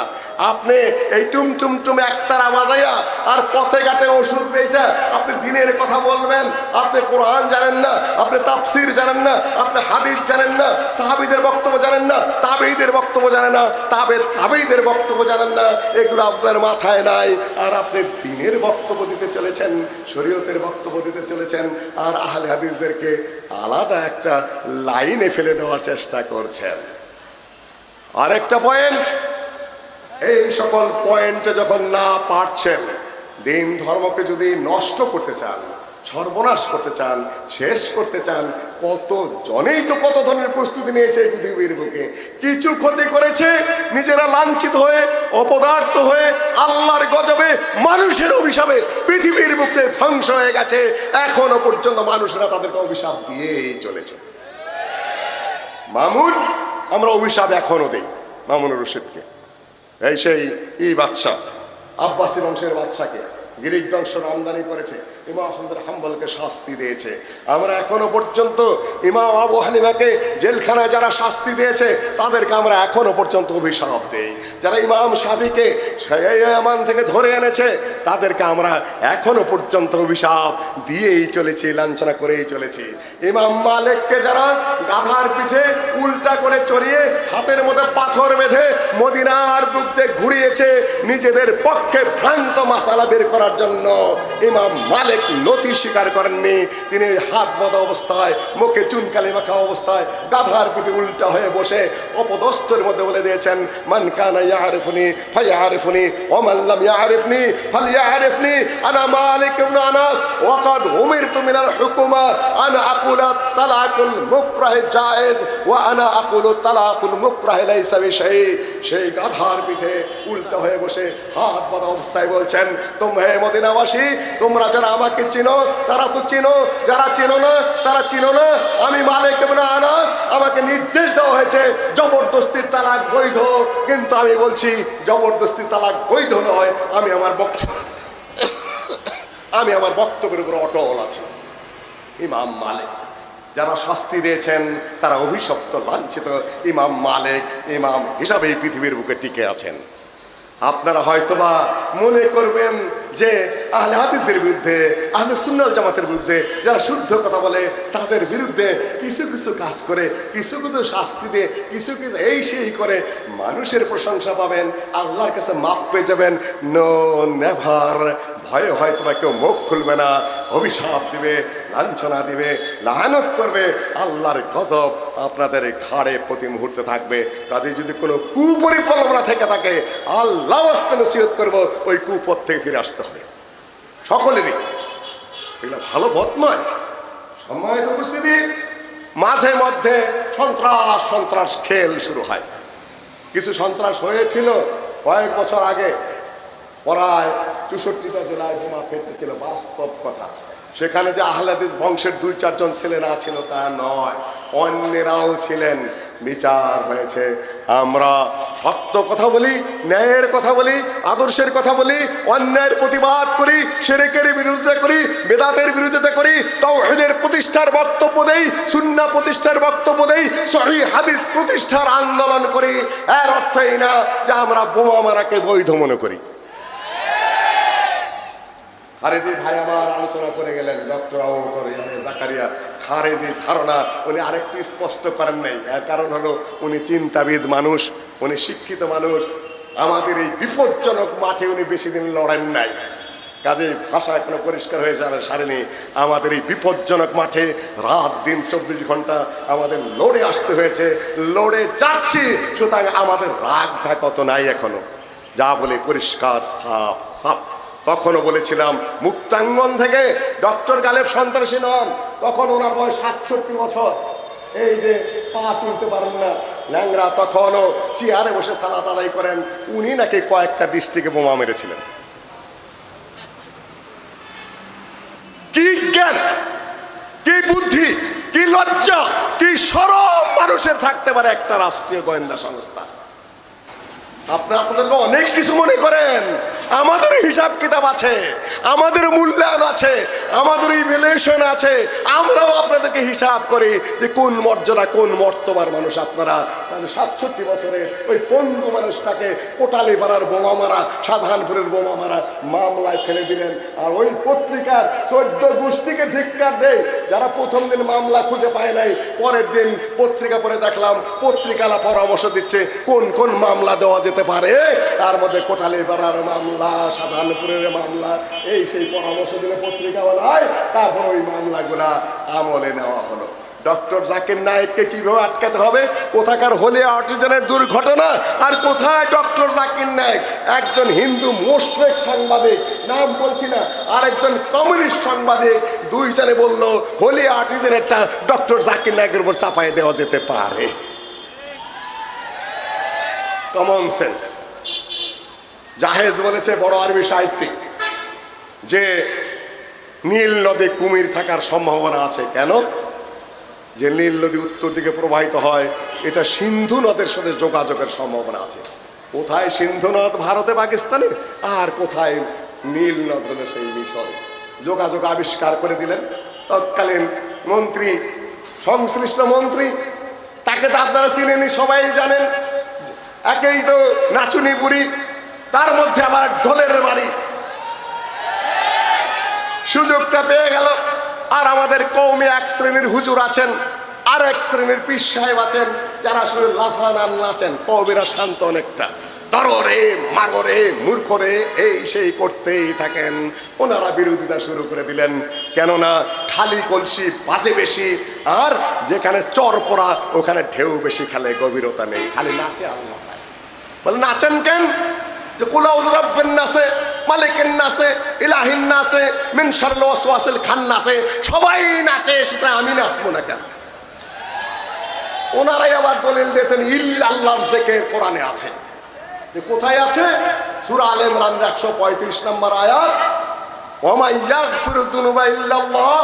আপনি এই টুমটুম একতারা বাজাইয়া আর পথে ঘাটে ওষুধ পেয়েছে আপনি দিনের কথা বলবেন। আপনি কোরআন জানেন না, আপনি তাফসির জানেন না, আপনি হাদিস জানেন না, সাহাবীদের বক্তব্য জানেন না, তাবেঈদের বক্তব্য জানেন না, তাবেঈদের বক্তব্য জানেন না, এগুলো আপনার মাথায় নাই। আর আপনি দিনের বক্তব্য দিতে চলেছেন, শরীয়তের বক্তব্য দিতে চলেছেন, আর আহলে হাদিসদেরকে আলাদা একটা লাইনে ফেলে দেওয়ার চেষ্টা করছেন। আরেকটা পয়েন্ট, এই সকল পয়েন্টে যখন না পারছেন, দিন ধর্মকে যদি নষ্ট করতে চান, সর্বনাশ করতে চান, শেষ করতে চান, কত জনেই তো কত ধরনের প্রস্তুতি নিয়েছে এই পৃথিবীর বুকে। কিছু ক্ষতি করেছে, নিজেরা লাঞ্ছিত হয়ে, অপদার্থ হয়ে, আল্লাহর গজবে, মানুষের অভিশাপে পৃথিবীর বুকে ধ্বংস হয়ে গেছে। এখনো পর্যন্ত মানুষেরা তাদেরকে অভিশাপ দিয়েই চলেছে। মামুন, আমরা অভিশাপ এখনো দেই মামুনুর রশিদকে, এই সেই বাদশাহ, আব্বাসী বংশের বাদশাকে গ্রিক বংশ আমদানি করেছে, ইমাম আহমদ হাম্বলকে শাস্তি দিয়েছে। আমরা এখনো পর্যন্ত ইমাম আবু হানিফাকে জেলখানায় যারা শাস্তি দিয়েছে তাদেরকে আমরা এখনো পর্যন্ত অভিশাপ দেই। যারা ইমাম শাফিকে ইয়ামান থেকে ধরে এনেছে তাদেরকে আমরা এখনো পর্যন্ত অভিশাপ দিয়েই চলেছি, লাঞ্ছনা করেই চলেছি। ইমাম মালিককে যারা গাধার পিঠে উল্টা করে চড়িয়ে হাতের মধ্যে পাথর বেঁধে মদিনার বুক দিয়ে ঘুরিয়েছে নিজেদের পক্ষে ভ্রান্ত মাসালা বের করার জন্য, ইমাম মালিক নতি স্বীকার করেননি। তিনি হাত বাঁধা অবস্থায়, মুখে চুনকালি মাখা অবস্থায় গাধার পিঠে উল্টা হয়ে বসে অপদস্থের মধ্যে বলে দিয়েছেন মান কানা ইয়ারিফুনি ফায়ারিফুনি ওয়া মান লাম ইয়ারিফনি ফালইয়ারিফনি আনা মালিক ইবনে আনাস ওয়া কাদ উমিরতু মিনাল হুকুমা আনা আকুলা তালাকুল মুকরাহ জায়েজ ওয়া আনা আকুলু তালাকুল মুকরাহ লাইসা বিশাই। সেই গাধার পিঠে উল্টা হয়ে বসে হাত বাঁধা অবস্থায় বলছেন তোমরা মদিনাবাসী, তোমরা যারা আমাকে চিনো তারা তো চিনো, যারা চিনো না তারা চিনো না। আমি মালিক ইবনে আনাস, আমাকে নির্দেশ দেওয়া হয়েছে জবরদস্তির তালাক বৈধ, কিন্তু আমি বলছি জবরদস্তির তালাক বৈধ নয়। আমি আমার বক্তব্যের উপর অটল আছি। ইমাম মালিক যারা শাস্তি দিয়েছেন তারা অভিশপ্ত, লাঞ্ছিত। ইমাম মালিক ইমাম হিসাবে এই পৃথিবীর বুকে টিকে আছেন। আপনারা হয়তোবা মনে করবেন যে আহলে হাদিসদের বিরুদ্ধে, আহলে সুন্নাত জামাতের বিরুদ্ধে যারা শুদ্ধ কথা বলে তাদের বিরুদ্ধে কিছু কিছু কাজ করে, কিছু কিছু শাস্তি দিয়ে, কিছু কিছু এই সেই করে মানুষের প্রশংসা পাবেন, আল্লাহর কাছে মাপ পেয়ে যাবেন। No never. ভয়ে হয়তোবা কেউ মুখ খুলবে না, অভিশাপ দিবে, লাঞ্ছনা দিবে, লানত করবে, আল্লাহর গজব আপনাদের ঘাড়ে প্রতি মুহূর্তে থাকবে। কাজে যদি কোনো কুপরিকল্পনা থেকে থাকে, আল্লাহ ওয়াস্তে নসিহত করবো ওই কুপথ থেকে ফিরে আসতে হবে সকলেরই। এগুলো ভালো পথ নয়। সম্মানিত উপস্থিতি, মাঝে মধ্যে সন্ত্রাস খেল শুরু হয়। কিছু সন্ত্রাস হয়েছিল কয়েক বছর আগে, প্রায় 64টা জেলায় বোমা ফেটেছিল, বাস্তব কথা। সেখানে যে আহলে হাদিস বংশের 2-4 জন ছেলে না ছিল তা নয়, অন্যেরাও ছিলেন। বিচার হয়েছে। আমরা সত্য কথা বলি, ন্যায়ের কথা বলি, আদর্শের কথা বলি, অন্যায়ের প্রতিবাদ করি, শিরকের বিরোধিতা করি, বেদাতের বিরোধিতা করি, তাওহীদের প্রতিষ্ঠার বক্তব্য দেই, সুন্নাহ প্রতিষ্ঠার বক্তব্য দেই, সহিহ হাদিস প্রতিষ্ঠার আন্দোলন করি। এর অর্থ এই না যে আমরা বোমা মারাকে বৈধ মনে করি। খারেজি ভাই আমার আলোচনা করে গেলেন, ডক্টর আবু বকর ইয়াহইয়া জাকারিয়া। খারেজি ধারণা উনি আরেকটু স্পষ্ট করেন নাই। এর কারণ হলো উনি চিন্তাবিদ মানুষ, উনি শিক্ষিত মানুষ। আমাদের এই বিপজ্জনক মাঠে উনি বেশি দিন লড়েন নাই, কাজে ভাষা এখনো পরিষ্কার হয়ে সারেনি। আমাদের এই বিপজ্জনক মাঠে রাত দিন 24 ঘন্টা আমাদের লড়ে আসতে হয়েছে, লড়ে যাচ্ছি। সুতরাং আমাদের রাগটা কত নাই এখনো, যা বলে পরিষ্কার সাফ সাফ। তখনও বলেছিলাম মুক্তাঙ্গন থেকে ডক্টর গালেব সন্ত্রাসী নন, তখন ওনার বয়স 67 বছর। এই যে পা তুলতে পারেন না, ল্যাংরা, তখনও চেয়ারে বসে সালাত আদায় করেন। উনি নাকি কয়েকটা ডিস্ট্রিক্টে বোমা মেরেছিলেন। কি জ্ঞান, কি বুদ্ধি, কি লজ্জা, কি শরম মানুষের থাকতে পারে একটা রাষ্ট্রীয় গোয়েন্দা সংস্থা? আপনাদেরকে অনেক কিছু মনে করেন, আমাদের হিসাব কিতাব আছে, আমাদের মূল্যায়ন আছে, আমাদের ইভ্যালুয়েশন আছে। আমরাও আপনাদেরকে হিসাব করি যে কোন মর্যাদা, কোন মর্তবার মানুষ আপনারা। 67 বছরে ওই পঙ্গু মানুষটাকে কোটালীপাড়ার বোমা মারা, শাহজাহানপুরের বোমা মারা মামলায় ফেলে দিলেন। আর ওই পত্রিকার 14 গোষ্ঠীকে ধিক্কার দেয় যারা প্রথম দিন মামলা খুঁজে পায় নাই, পরের দিন পত্রিকা পড়ে দেখলাম পত্রিকালা পরামর্শ দিচ্ছে কোন কোন মামলা দেওয়া যেতে পারে। তার মধ্যে কোটালীপাড়ার মামলা, শাহজাহানপুরের মামলা, এই সেই পরামর্শ দিলে পত্রিকাওয়ালায়। তারপর ওই মামলাগুলা আমলে নেওয়া হলো। ডক্টর জাকির নায়েককে কিভাবে আটকাতে হবে? কোথাকার হোলি আর্টিজানের দুর্ঘটনা, আর কোথায় ডক্টর জাকির নায়েক? একজন হিন্দু মোশরেক সাংবাদিক, নাম বলছি না, আর একজন কমিউনিস্ট সাংবাদিক, দুইজনে বলল হোলি আর্টিজানেরটা ডক্টর জাকির নায়েকের উপর চাপাই দেওয়া যেতে পারে। Common sense. জাহেজ বলেছে, বড় আরবি সাহিত্যিক, যে নীল নদে কুমির থাকার সম্ভাবনা আছে। কেন? যে নীল নদী উত্তর দিকে প্রবাহিত হয়, এটা সিন্ধু নদের সাথে যোগাযোগের সম্ভাবনা আছে। কোথায় সিন্ধু নদ? ভারতে, পাকিস্তানে। আর কোথায় নীল নদ? হলো সেই মিশরে। যোগাযোগ আবিষ্কার করে দিলেন তৎকালীন মন্ত্রী, সংশ্লিষ্ট মন্ত্রী। তাকে তো আপনারা চিনেনি, সবাই জানেন। একেই তো নাচুনি বুড়ি, তার মধ্যে আবার ঢোলের বাড়ি। সুযোগটা পেয়ে গেল। আর আমাদের কওমে এক শ্রেণীর হুজুর আছেন, আর এক শ্রেণীর পীর সাহেব আছেন, যারা আসলে লাফান আর নাচেন। কওমেরা শান্ত অনেকটা, তররে মাগরে মূর্খরে এই সেই করতেই থাকেন। ওনারা বিরোধিতা শুরু করে দিলেন। কেননা খালি কলসি বাজে বেশি, আর যেখানে চর পড়া ওখানে ঢেউ বেশি, খেলে গভীরতা নেই, খালি নাচে আল্লাহ। বলে নাচেন কেন? যে কুল আউযু বিরাব্বিন নাসে, মালিকিন নাসে, ইলাহিন নাসে, মিন শাররিল ওয়াসওয়াসিল খান্নাসে। সবাই নাচে, সুতরাং আমি নাচবো না কেন? ওনারাই আবার দলিল দিয়েছেন ইল্লাল্লাহর জিকির কোরআনে আছে। কোথায় আছে? সূরা আলে ইমরান 135 নম্বর আয়াত, ওয়া মা ইয়াগফিরু যুনুবা ইল্লাল্লাহ।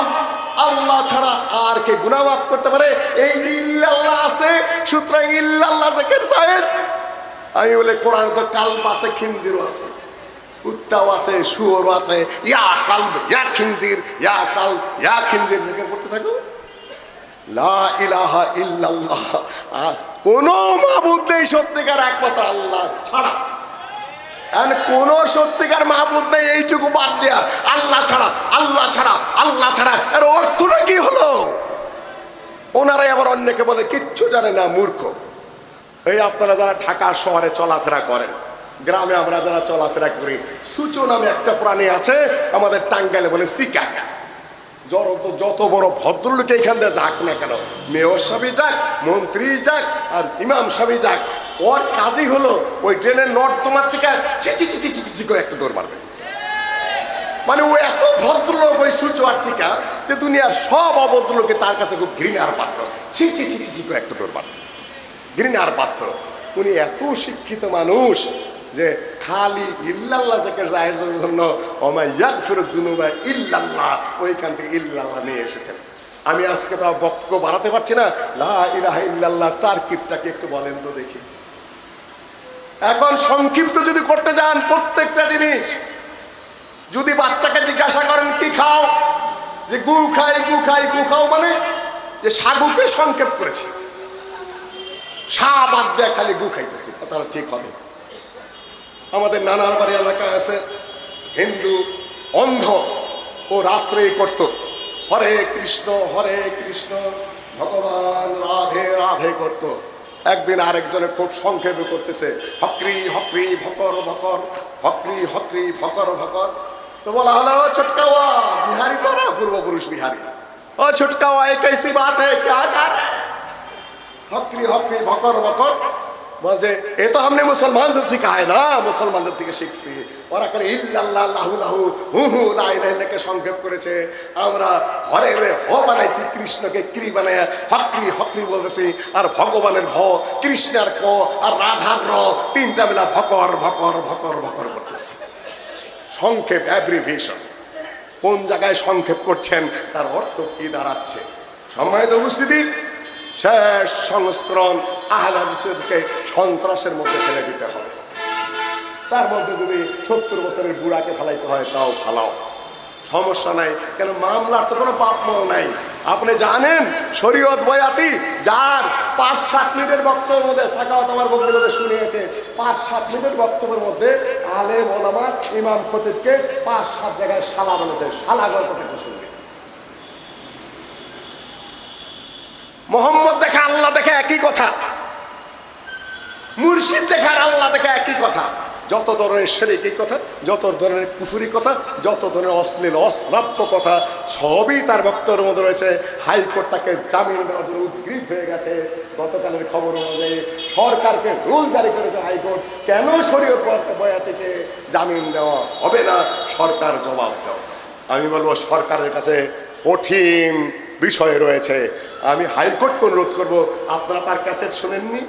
আল্লাহ ছাড়া আর কে গুনাহ মাফ করতে পারে? এই যে ইল্লাল্লাহ আছে, সুতরাং ইল্লাল্লাহ জিকির জায়েজ। আমি বলে কোরআন তো কালব আছে, খিনজিরও আছে, কুত্তাও আছে, শুয়োরও আছে। ইয়া কালব ইয়া খিনজির, ইয়া কালব ইয়া খিনজির জিকির করতে থাকো। লা ইলাহা ইল্লাল্লাহ। কোনো মাবুদ নেই সত্যিকার একমাত্র আল্লাহ ছাড়া। কোন সত্যিকার মাবুদ নেই, এইটুকু বাদ দেয়া আল্লাহ ছাড়া, আল্লাহ ছাড়া, আল্লাহ ছাড়া। এর অর্থটা কি হলো? ওনারাই আবার অন্যকে বলে কিচ্ছু জানে না, মূর্খ। এই আপনারা যারা ঢাকা শহরে চলাফেরা করেন, গ্রামে আমরা যারা চলাফেরা করি, সূচো নামে একটা প্রাণী আছে, আমাদের টাঙ্গাইলে বলে সিকা। যত বড় ভদ্রলোক এইখান দিয়ে যাক না কেন, মেয়র সাহেব যাক, মন্ত্রী যাক, আর ইমাম সাহেব যাক, ওর কাজই হলো ওই ট্রেনের নর্দমার থেকে চিচি চিচি চিচি চিচি করে একটা দৌড় মারবে। মানে ও এত ভদ্রলোক ওই সূচো আর চিকা, যে দুনিয়ার সব অভদ্রলোকে তার কাছে খুব ঘৃণার পাত্র। ছি ছি ছি ছি করে একটা দৌড় মারবে, ঘৃণার পাত্র। উনি এত শিক্ষিত মানুষ যে খালি ইল্লাল্লাহ জিকির জায়েজের জন্য ওমা ইয়াগফিরু যুনুবা ইল্লাল্লাহ, ওইখান থেকে ইল্লাল্লাহ নিয়ে এসেছেন। আমি আজকে তো বক্তব্য বাড়াতে পারছি না, লা ইলাহা ইল্লাল্লাহ তারকিবটাকে একটু বলেন তো দেখি। এখন সংক্ষিপ্ত যদি করতে যান প্রত্যেকটা জিনিস, যদি বাচ্চাকে জিজ্ঞাসা করেন কি খাও, যে গু খাই গু খাই, গু খাও মানে যে সাগুকে সংক্ষেপ করেছি, সা বাদ দেয়া খালি গু খাইতেছি, কথাটা ঠিক হবে। আমাদের নানার বাড়ি এলাকায় আছে হিন্দু অন্ধ, ও রাত্রে করতো হরে কৃষ্ণ ভগবান রাধে রাধে করতো। একদিন আরেকজনে খুব সংক্ষেপে করতেছে হক্রি হক্রি ভকর ভকর, হক্রি হক্রি ভকর ভকর। তো বলা হলো ছোটকাওয়া, বিহারি তো না, পূর্বপুরুষ বিহারি, ও ছোটকাওয়া এ कैसी बात है, क्या कर रहे हैं? হক্রি হক্রি ভকর ভকর বলছে এ তো हमने मुसलमान से सीखा है ना, মুসলমানদের থেকে শিখছি। ওরা করে ইল্লাল্লাহ লাহু লাহু হু হু লা ইলাহা ইল্লাল্লাহকে সংক্ষেপ করেছে, আমরা হরে রে হ বানাইছি, কৃষ্ণকে ক্রি বানায় হক্রি হক্রি বলতেছি, আর ভগবানের ভ, কৃষ্ণের ক, আর রাধার র, তিনটা মিলা ভকর ভকর ভকর ভকর করতেছি। সংক্ষেপ, অ্যাব্রিভিয়েশন। কোন জায়গায় সংক্ষেপ করছেন, তার অর্থ কি দাঁড়াচ্ছে? সম্মানিত উপস্থিতি, শেষ সংস্করণ আহলে হাদিসকে সন্ত্রাসের মধ্যে ফেলে দিতে হবে। তার মধ্যে যদি 70 বছরের বুড়াকে ফেলাইতে হয় তাও ফালাও, সমস্যা নাই, কেন মামলার তো কোনো পাপময় নাই। আপনি জানেন শরীয়ত বয়াতি যার 5-7 মিনিটের বক্তব্যের মধ্যে, সাকাওয়াত আমার বক্তব্য শুনিয়েছে, 5-7 মিনিটের বক্তব্যের মধ্যে আলেম ওলামা ইমাম খতিবকে 5-7 জায়গায় শালা বলেছে, শালা গল্প থেকে শুনবে। মোহাম্মদ দেখে আল্লাহ দেখে একই কথা, মুর্শিদ দেখে আর আল্লাহ দেখে একই কথা। যত ধরনের শিরকি কথা, যত ধরনের কুফরি কথা, যত ধরনের অশ্লীল অশ্রাব্য কথা সবই তার বক্তব্যের মধ্যে রয়েছে। হাইকোর্ট তাকে জামিন দেওয়ার জন্য উদ্গ্রীব হয়ে গেছে। গতকালের খবর অনুযায়ী সরকারকে রুল জারি করেছে হাইকোর্ট, কেন শরীয়ত বয়াতিকে জামিন দেওয়া হবে না, সরকার জবাব দাও। আমি বলবো সরকারের কাছে কঠিন বিষয় রয়েছে। আমি হাইকোর্টকে অনুরোধ করবো, আপনারা তার ক্যাসেট শুনেননি,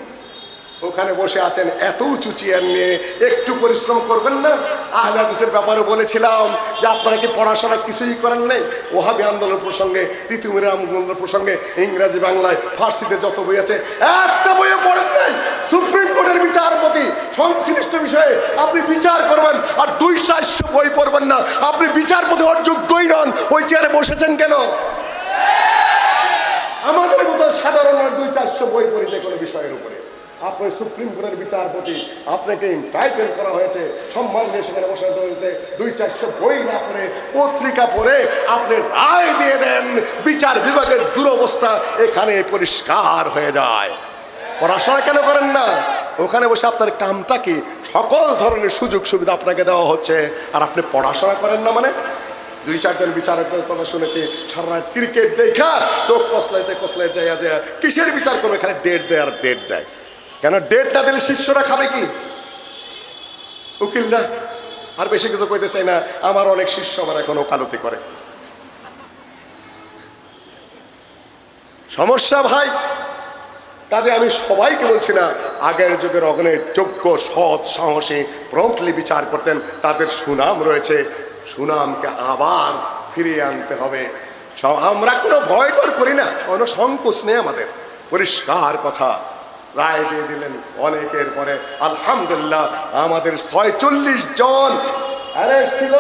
ওখানে বসে আছেন, এত উঁচু চেয়ার নিয়ে একটু পরিশ্রম করবেন না? আহলে হাদিসের ব্যাপারে বলেছিলাম যে আপনারা কি পড়াশোনা কিছুই করেন নাই? ওহাবি আন্দোলন প্রসঙ্গে, তিতুমির আন্দোলন প্রসঙ্গে, ইংরাজি বাংলায় ফার্সিতে যত বই আছে একটা বইও পড়েন নাই। সুপ্রিম কোর্টের বিচারপতি সংশ্লিষ্ট বিষয়ে আপনি বিচার করবেন আর 200-400 বই পড়বেন না, আপনি বিচারপতি হওয়ার যোগ্যই নন। ওই চেয়ারে বসেছেন কেন? আমাদের মতো সাধারণ 200-400 বই পড়ি যে কোনো বিষয়ের উপরে। আপনি সুপ্রিম কোর্টের বিচারপতি, আপনাকে ইনভাইটেড করা হয়েছে, সম্মান দিয়ে সেখানে বসাতে হয়েছে, 200-400 বই না পড়ে পত্রিকা পড়ে আপনি রায় দিয়ে দেন, বিচার বিভাগের দুরবস্থা এখানে পরিষ্কার হয়ে যায়। পড়াশোনা কেন করেন না? ওখানে বসে আপনার কামটা কি? সকল ধরনের সুযোগ সুবিধা আপনাকে দেওয়া হচ্ছে, আর আপনি পড়াশোনা করেন না মানে? 2-4 জন বিচারকের কথা শুনেছি, সারা রাত ক্রিকেট দেখা চোখ কসলাইতে যায় যায়, কিসের বিচার করবে? এখানে ডেট দেয় আর ডেট দেয়। কেন ডেট না দিলে শিষ্যরা খাবে কি? উকিলরা। আর বেশি কিছু কইতে চাই না, আমার অনেক শিষ্য আমার এখন ওকালতি করে। সমস্যা ভাই, কাজে আমি সবাইকে বলছি না, আগের যুগের অগ্নে যোগ্য সৎ সাহসী প্রম্পটলি বিচার করতেন, তাদের সুনাম রয়েছে, সুনামকে আবার ফিরিয়ে আনতে হবে। আমরা কোনো ভয় ডর করি না, কোনো সংকোচ নেই আমাদের, পরিষ্কার কথা। রায় দিয়ে দিলেন অনেকের পরে, আলহামদুলিল্লাহ আমাদের 46 জন অ্যারেস্ট ছিল,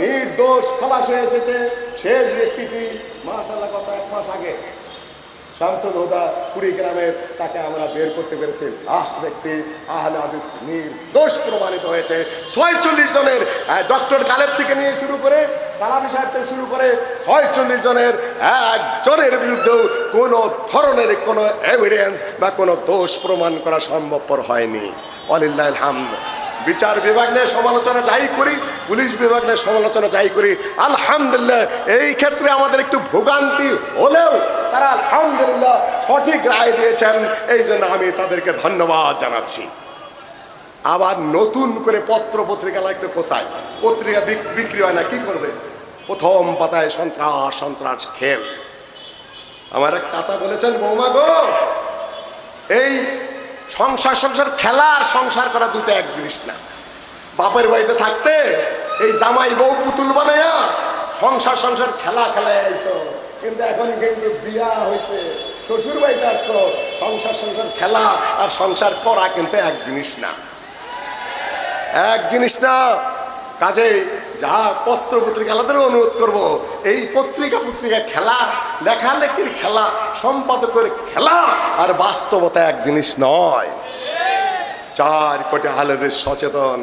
নির্দোষ খালাস হয়ে এসেছে। শেষ ব্যক্তিটি মাশাআল্লাহ গত 1 মাস আগে শামসুল হুদা কুড়িগ্রামের, তাকে আমরা বের করতে পেরেছি। লাস্ট ব্যক্তি আহলে হাদিস নির্দোষ প্রমাণিত হয়েছে। 46 জনের, ডক্টর গালেব থেকে নিয়ে শুরু করে, সালামি সাহেব থেকে শুরু করে 46 জনের একজনের বিরুদ্ধেও কোনো ধরনের কোনো এভিডেন্স বা কোনো দোষ প্রমাণ করা সম্ভবপর হয়নি। ওয়ালিল্লাহিল হামদ। বিচার বিভাগ নিয়ে সমালোচনা যাই করি, পুলিশ বিভাগ নিয়ে সমালোচনা যাই করি, আলহামদুলিল্লাহ এই ক্ষেত্রে আমাদের একটু ভোগান্তি হলেও তারা আলহামদুলিল্লাহ সঠিক রায় দিয়েছেন, এই জন্য আমি তাদেরকে ধন্যবাদ জানাচ্ছি। আবার নতুন করে পত্র পত্রিকা একটু খোঁচায়, পত্রিকা বিক্রি হয় না, কি করবে? প্রথম পাতায় সন্ত্রাস সন্ত্রাস খেল। আমার এক চাচা বলেছেন, বৌমা গো, এই সংসার খেলা আর সংসার করা দুটো এক জিনিস না। বাপের বাড়িতে থাকতে এই জামাই বউ পুতুল বানাইয়া সংসার খেলা খেলায় আইছো, কিন্তু এখন কিন্তু বিয়া হয়েছে, শ্বশুর বাড়িতে আসছো, সংসার খেলা আর সংসার করা কিন্তু এক জিনিস না, এক জিনিস না। কাজে যা পত্র পত্রিকা আলাদা অনুরোধ করবো, এই পত্রিকা খেলা, লেখালেখির খেলা, সম্পাদকের খেলা আর বাস্তবতা এক জিনিস নয়। 4 কোটি আলেমের সচেতন,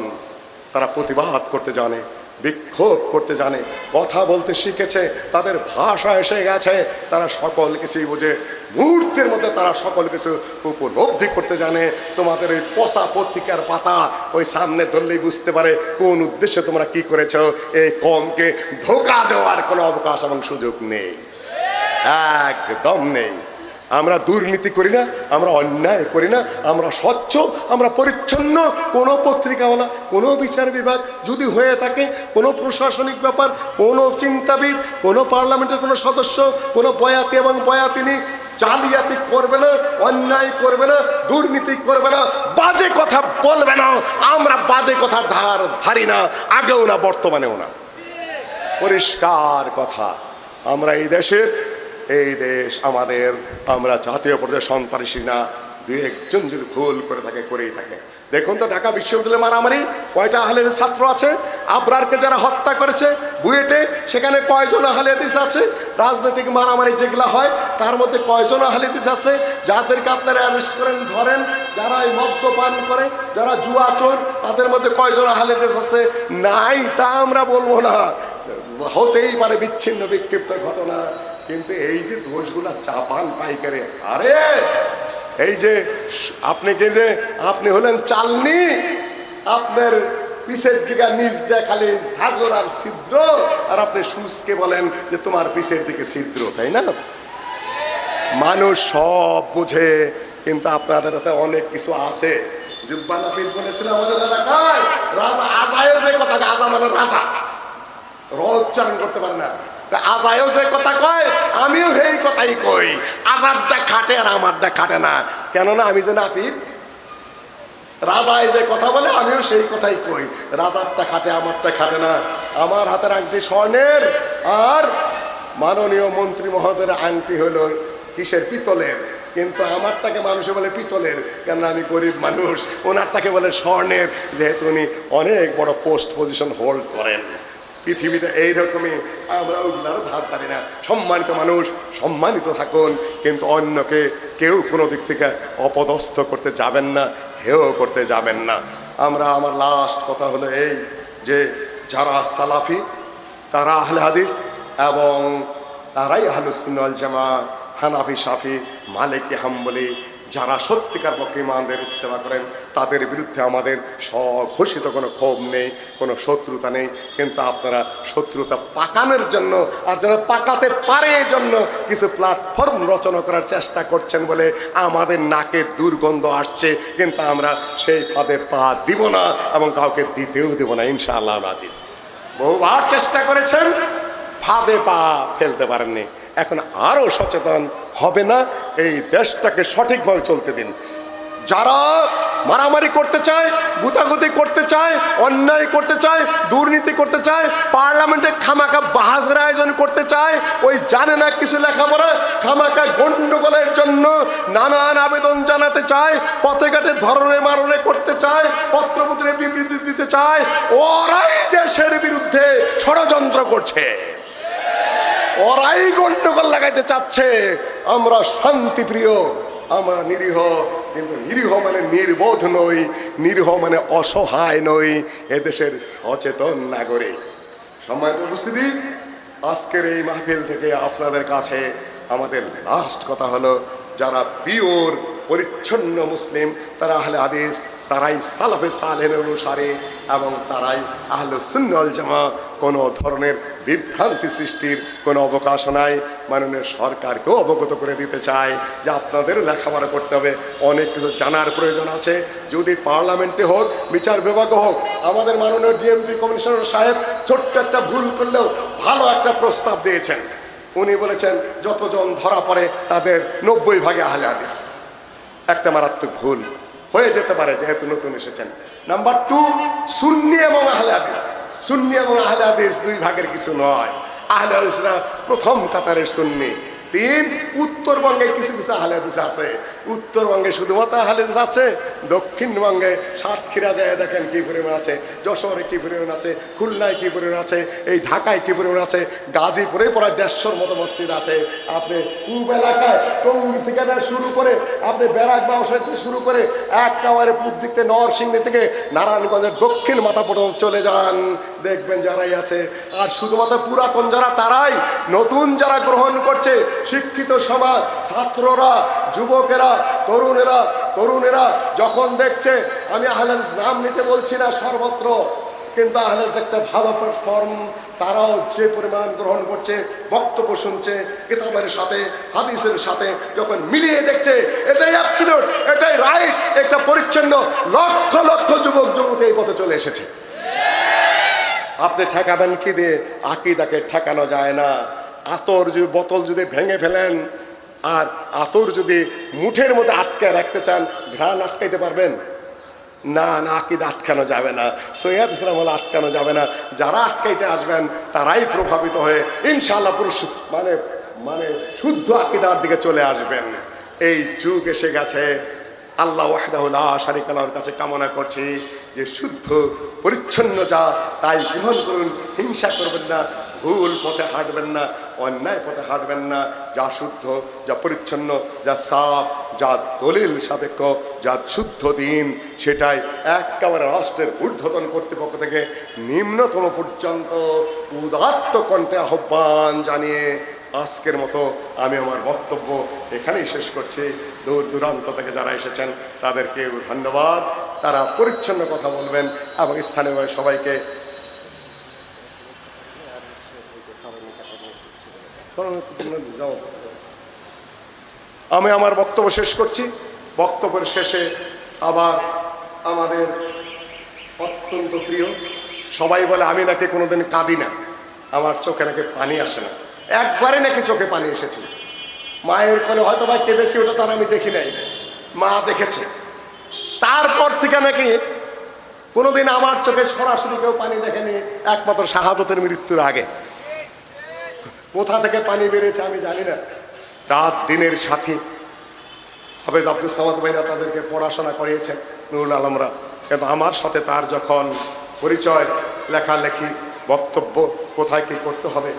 তারা প্রতিবাদ করতে জানে, বিক্ষোভ করতে জানে, কথা বলতে শিখেছে, তাদের ভাষা এসে গেছে, তারা সকল কিছুই বোঝে, মুহূর্তের মধ্যে তারা সকল কিছু উপলব্ধি করতে জানে। তোমাদের ওই পচা পত্রিকার পাতা ওই সামনে ধরলেই বুঝতে পারে কোন উদ্দেশ্যে তোমরা কি করেছো। এই কমকে ধোঁকা দেওয়ার কোনো অবকাশ এবং সুযোগ নেই, একদম নেই। আমরা দুর্নীতি করি না, আমরা অন্যায় করি না, আমরা স্বচ্ছ, আমরা পরিচ্ছন্ন। কোনো পত্রিকাওয়ালা, কোনো বিচার বিভাগ যদি হয়ে থাকে, কোনো প্রশাসনিক ব্যাপার, কোনো চিন্তাবিদ, কোনো পার্লামেন্টের কোনো সদস্য, কোনো বয়াতি এবং বয়াতিনী জালিয়াতি করবে না, অন্যায় করবে না, দুর্নীতি করবে না, বাজে কথা বলবে না। আমরা বাজে কথা ধারি না, আগেও না, বর্তমানেও না। পরিষ্কার কথা, আমরা এই দেশ আমাদের, আমরা জাতীয় পর্যায়ে সন্ত্রাসী না। 2-1 জন যদি ভুল করে থাকে, করেই থাকে। দেখুন তো ঢাকা বিশ্ববিদ্যালয়ে মারামারি, কয়টা আহলে হাদিস ছাত্র আছে? আবরারকে যারা হত্যা করেছে বুয়েটে, সেখানে কয়জন আহলে হাদিস আছে? রাজনৈতিক মারামারি যেগুলো হয় তার মধ্যে কয়জন আহলে হাদিস আছে যাদেরকে আপনারা অ্যারেস্ট করেন, ধরেন? যারা এই মদ্যপান করে, যারা জুয়া চোর, তাদের মধ্যে কয়জন আহলে হাদিস আছে? নাই, তা আমরা বলবো না। হতেই পারে বিচ্ছিন্ন বিক্ষিপ্ত ঘটনা, কিন্তু এই যে দোষগুলা চাপান পাইকারে, আরে এই যে আপনি হলেন চালনি, আপনার পিছের দিকে নিচ দিয়ে খালি সাগর আর ছিদ্র, আর আপনি সুচকে বলেন যে তোমার পিছের দিকে ছিদ্র, তাই না? মানুষ সব বুঝে, কিন্তু আপনাদের হাতে অনেক কিছু আছে। জুব্বা নাপিত বলেছিল আমাদের এলাকায়, রাজা আজায়ও যে কথা, আজা মানে রাজা, উচ্চারণ করতে পারে না, আজায়ও যে কথা কয় আমিও সেই কথাই কই। আজারটা খাটে আর আমারটা খাটে না, কেননা আমি যে নাপিত। রাজায় যে কথা বলে আমিও সেই কথাই কই, রাজারটা খাটে আমারটা খাটে না। আমার হাতের আংটি স্বর্ণের, আর মাননীয় মন্ত্রী মহোদয়ের আংটি হলো কিসের? পিতলের। কিন্তু আমারটাকে মানুষে বলে পিতলের, কেন আমি গরিব মানুষ। ওনারটাকে বলে স্বর্ণের, যেহেতু উনি অনেক বড় পোস্ট পজিশন হোল্ড করেন পৃথিবীতে। এইরকমই আমরা ওগুলারও ধার ধারি না। সম্মানিত মানুষ সম্মানিত থাকুন, কিন্তু অন্যকে কেউ কোনো দিক থেকে অপদস্থ করতে যাবেন না, হেয় করতে যাবেন না। আমার লাস্ট কথা হলো এই যে যারা সালাফি, তারা আহলে হাদিস এবং তারাই আহলুস সুন্নাহ ওয়াল জামাত, হানাফি, শাফি, মালিকি, হাম্বলি, যারা সত্যিকার পক্ষে ইমানদের ইত্তেবা করেন, তাদের বিরুদ্ধে আমাদের স্বঘোষিত কোনো ক্ষোভ নেই, কোনো শত্রুতা নেই। কিন্তু আপনারা শত্রুতা পাকানোর জন্য, আর যারা পাকাতে পারে এই জন্য কিছু প্ল্যাটফর্ম রচনা করার চেষ্টা করছেন বলে আমাদের নাকে দুর্গন্ধ আসছে, কিন্তু আমরা সেই ফাঁদে পা দিব না এবং কাউকে দিতেও দেব না, ইনশাআল্লাহ আজিজ। বহুবার চেষ্টা করেছেন, ফাঁদে পা ফেলতে পারেননি। এখন আরো সচেতন হবে না, এই দেশটাকে সঠিকভাবে চলতে দিন। যারা মারামারি করতে চায়, গুতাগুতি করতে চায়, অন্যায় করতে চায়, দুর্নীতি করতে চায়, পার্লামেন্টে খামাকা বাহাজের আয়োজন করতে চায়, ওই জানে না কিছু লেখাপড়া, খামাকা গন্ডগোলের জন্য নানান আবেদন জানাতে চায়, পথে ঘাটে ধরনে মারণে করতে চায়, পত্রপত্রে বিবৃতি দিতে চায়, ওরাই দেশের বিরুদ্ধে ষড়যন্ত্র করছে, ওরাই গন্ডগোল লাগাইতে চাচ্ছে। আমরা শান্তিপ্রিয়, আমরা নিরীহ, কিন্তু নিরীহ মানে নির্বোধ নই, নিরীহ মানে অসহায় নই, এদেশের সচেতন নাগরিক। সম্মানিত উপস্থিতি, আজকের এই মাহফিল থেকে আপনাদের কাছে আমাদের লাস্ট কথা হলো, যারা পিওর পরিচ্ছন্ন মুসলিম, তারা আহলে হাদিস, তারাই সালাফে সালেহের অনুসারী এবং তারাই আহলুস সুন্নাহ ওয়াল জামাত। কোনো ধরনের বিভ্রান্তি সৃষ্টির কোনো অবকাশ নাই। মাননীয় সরকারকেও অবগত করে দিতে চাই যে আপনাদেরও লেখাপড়া করতে হবে, অনেক কিছু জানার প্রয়োজন আছে। যদি পার্লামেন্টে হোক, বিচার বিভাগে হোক, আমাদের মাননীয় ডিএমপি কমিশনার সাহেব ছোট্ট একটা ভুল করলেও ভালো একটা প্রস্তাব দিয়েছেন। উনি বলেছেন যতজন ধরা পড়ে তাদের 90 ভাগে আহলে হাদিস। একটা মারাত্মক ভুল হয়ে যেতে পারে যেহেতু নতুন এসেছেন। নাম্বার 2, সুন্নি এবং আহলে হাদিস। সুন্নি এবং আহলে হাদিস 2 ভাগের কিছু নয়। আহলে হাদিসরা প্রথম কাতারের সুন্নি। 3, উত্তরবঙ্গে কিছু কিছু আহলে হাদিস আছে। উত্তরবঙ্গে শুধুমাত্র আহলে হাদিস আছে, দক্ষিণবঙ্গে সাতক্ষীরা যায় দেখেন কি পরিমাণ আছে, যশোরে কি পরিমাণ আছে, খুলনায় কি পরিমাণ আছে, এই ঢাকায় কি পরিমাণ আছে, গাজীপুরে প্রায় 150-র মতো মসজিদ আছে। আপনি পূর্ব এলাকায় টঙ্গী থেকে শুরু করে আপনি ব্যারাক বাউসাই থেকে শুরু করে একেবারে পূর্ব দিক থেকে নরসিংদী থেকে নারায়ণগঞ্জের দক্ষিণ মাথা পর্যন্ত চলে যান, দেখবেন যারাই আছে। আর শুধুমাত্র পুরাতন যারা তারাই, নতুন যারা গ্রহণ করছে শিক্ষিত সমাজ, ছাত্ররা, যুবকেরা, তরুণেরা যখন দেখছে, আমি আহলে হাদিস নাম নিতে বলছি না সর্বত্র, কিন্তু আহলে হাদিস একটা ভালো প্ল্যাটফর্ম, তারাও যে পরিমাণ গ্রহণ করছে, বক্তব্য শুনছে, কিতাবের সাথে হাদিসের সাথে যখন মিলিয়ে দেখছে, এটাই অ্যাবসলিউট, এটাই রাইট, একটা পরিচ্ছন্ন, লক্ষ লক্ষ যুবক যুবতী এই পথে চলে এসেছে। আপনি ঠেকাবেন কি দিয়ে? আকীদাকে ঠেকানো যায় না। আতর যদি বোতল যদি ভেঙে ফেলেন আর আতর যদি মুঠের মধ্যে আটকে রাখতে চান, ঘ্রাণ আটকাইতে পারবেন না? না, আকীদা আটকানো যাবে না, সৈয়দ ইসলাম হলে আটকানো যাবে না। যারা আটকাইতে আসবেন তারাই প্রভাবিত হয়ে ইনশাআল্লাহ মানে শুদ্ধ আকীদার দিকে চলে আসবেন। এই যুগ এসে গেছে। আল্লাহ ওয়াহদাহু লা শারীকা লাহুর কাছে কামনা করছি যে শুদ্ধ পরিচ্ছন্ন যা তাই গ্রহণ করুন, হিংসা করবেন না, ভুল পথে হাঁটবেন না, অন্যায় পথে হাঁটবেন না। যা শুদ্ধ, যা পরিচ্ছন্ন, যা সাফ, যা দলিল সাপেক্ষ, যা শুদ্ধ দিন, সেটাই একেবারে রাষ্ট্রের ঊর্ধ্বতন কর্তৃপক্ষ থেকে নিম্নতম পর্যন্ত উদাত্ত কণ্ঠে আহ্বান জানিয়ে আজকের মতো আমি আমার বক্তব্য এখানেই শেষ করছি। দূর দূরান্ত থেকে যারা এসেছেন তাদেরকে ধন্যবাদ। তারা পরিচ্ছন্ন কথা বলবেন এবং স্থানীয় সবাইকে আমি আমার বক্তব্য শেষ করছি। বক্তব্যের শেষে আবার আমাদের অত্যন্ত প্রিয়, সবাই বলে আমি নাকি কোনোদিন কাঁদি না, আমার চোখে নাকি পানি আসে না। একবারে নাকি চোখে পানি এসেছে। মায়ের কোলে হয়তো বা কেঁদেছি, ওটা তার আমি দেখি নাই, মা দেখেছে। তারপর থেকে নাকি কোনোদিন আমার চোখে সরাসরি কেউ পানি দেখেনি, একমাত্র শাহাদতের মৃত্যুর আগে। কোথা থেকে পানি বেরিয়েছে আমি জানি না। রাত দিনের সাথী হাফেজ আব্দুল সামাদ ভাইরা তাদেরকে পড়াশোনা করিয়েছেন, নুরুল আলমরা, কিন্তু আমার সাথে তার যখন পরিচয়, লেখালেখি, বক্তব্য, কোথায় কী করতে হবে,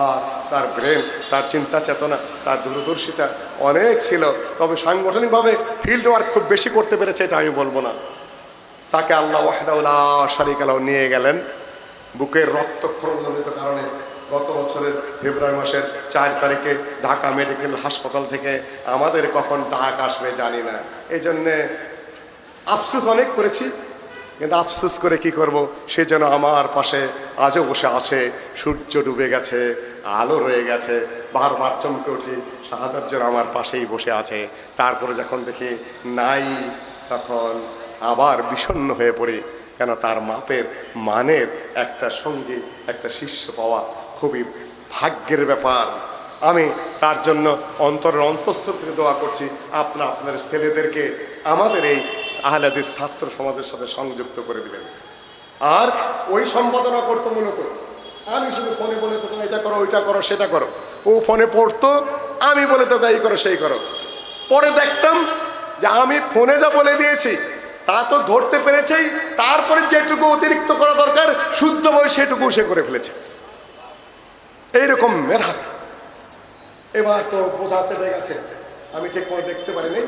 আর তার ব্রেন, তার চিন্তা চেতনা, তার দূরদর্শিতা অনেক ছিল। তবে সাংগঠনিকভাবে ফিল্ড ওয়ার্ক খুব বেশি করতে পেরেছে এটা আমি বলবো না। তাকে আল্লাহ ওয়াহদাহু লা শারীকা লাহু নিয়ে গেলেন বুকের রক্তক্ষরণজনিত কারণে। গত বছরের ফেব্রুয়ারি মাসের 4 তারিখে ঢাকা মেডিকেল হাসপাতাল থেকে আমাদের কখন ডাক আসবে জানি না। এই জন্যে আফসোস অনেক করেছি, কিন্তু আফসোস করে কি করব, সে যেন আমার পাশে আজও বসে আছে। সূর্য ডুবে গেছে, আলো রয়ে গেছে, বারবার চমকে উঠি, শাহাদাত যেন আমার পাশেই বসে আছে। তারপরে যখন দেখি নাই, তখন আবার বিষণ্ণ হয়ে পড়ি। কেন, তার মাপের মানের একটা সঙ্গী, একটা শিষ্য পাওয়া খুবই ভাগ্যের ব্যাপার। আমি তার জন্য অন্তরের অন্তঃস্থল থেকে দোয়া করছি, আপনাদের ছেলেদেরকে আমাদের এই আহলে হাদিস ছাত্র সমাজের সাথে সংযুক্ত করে দিবেন। আর ওই সম্পাদনা করতো মূলত আমি শুধু ফোনে বলে তো এটা করো, ওইটা করো, সেটা করো। ও ফোনে পড়তো, আমি বলে তো এই করো, সেই করো। পরে দেখতাম যে আমি ফোনে যা বলে দিয়েছি তা তো ধরতে পেরেছেই, তারপরে যেটুকু অতিরিক্ত করা দরকার শুদ্ধ বই সেটুকু সে করে ফেলেছে। এইরকম মেধা এবার তো বোঝা চেপে গেছে। আমি ঠিক করে দেখতে পারিনি,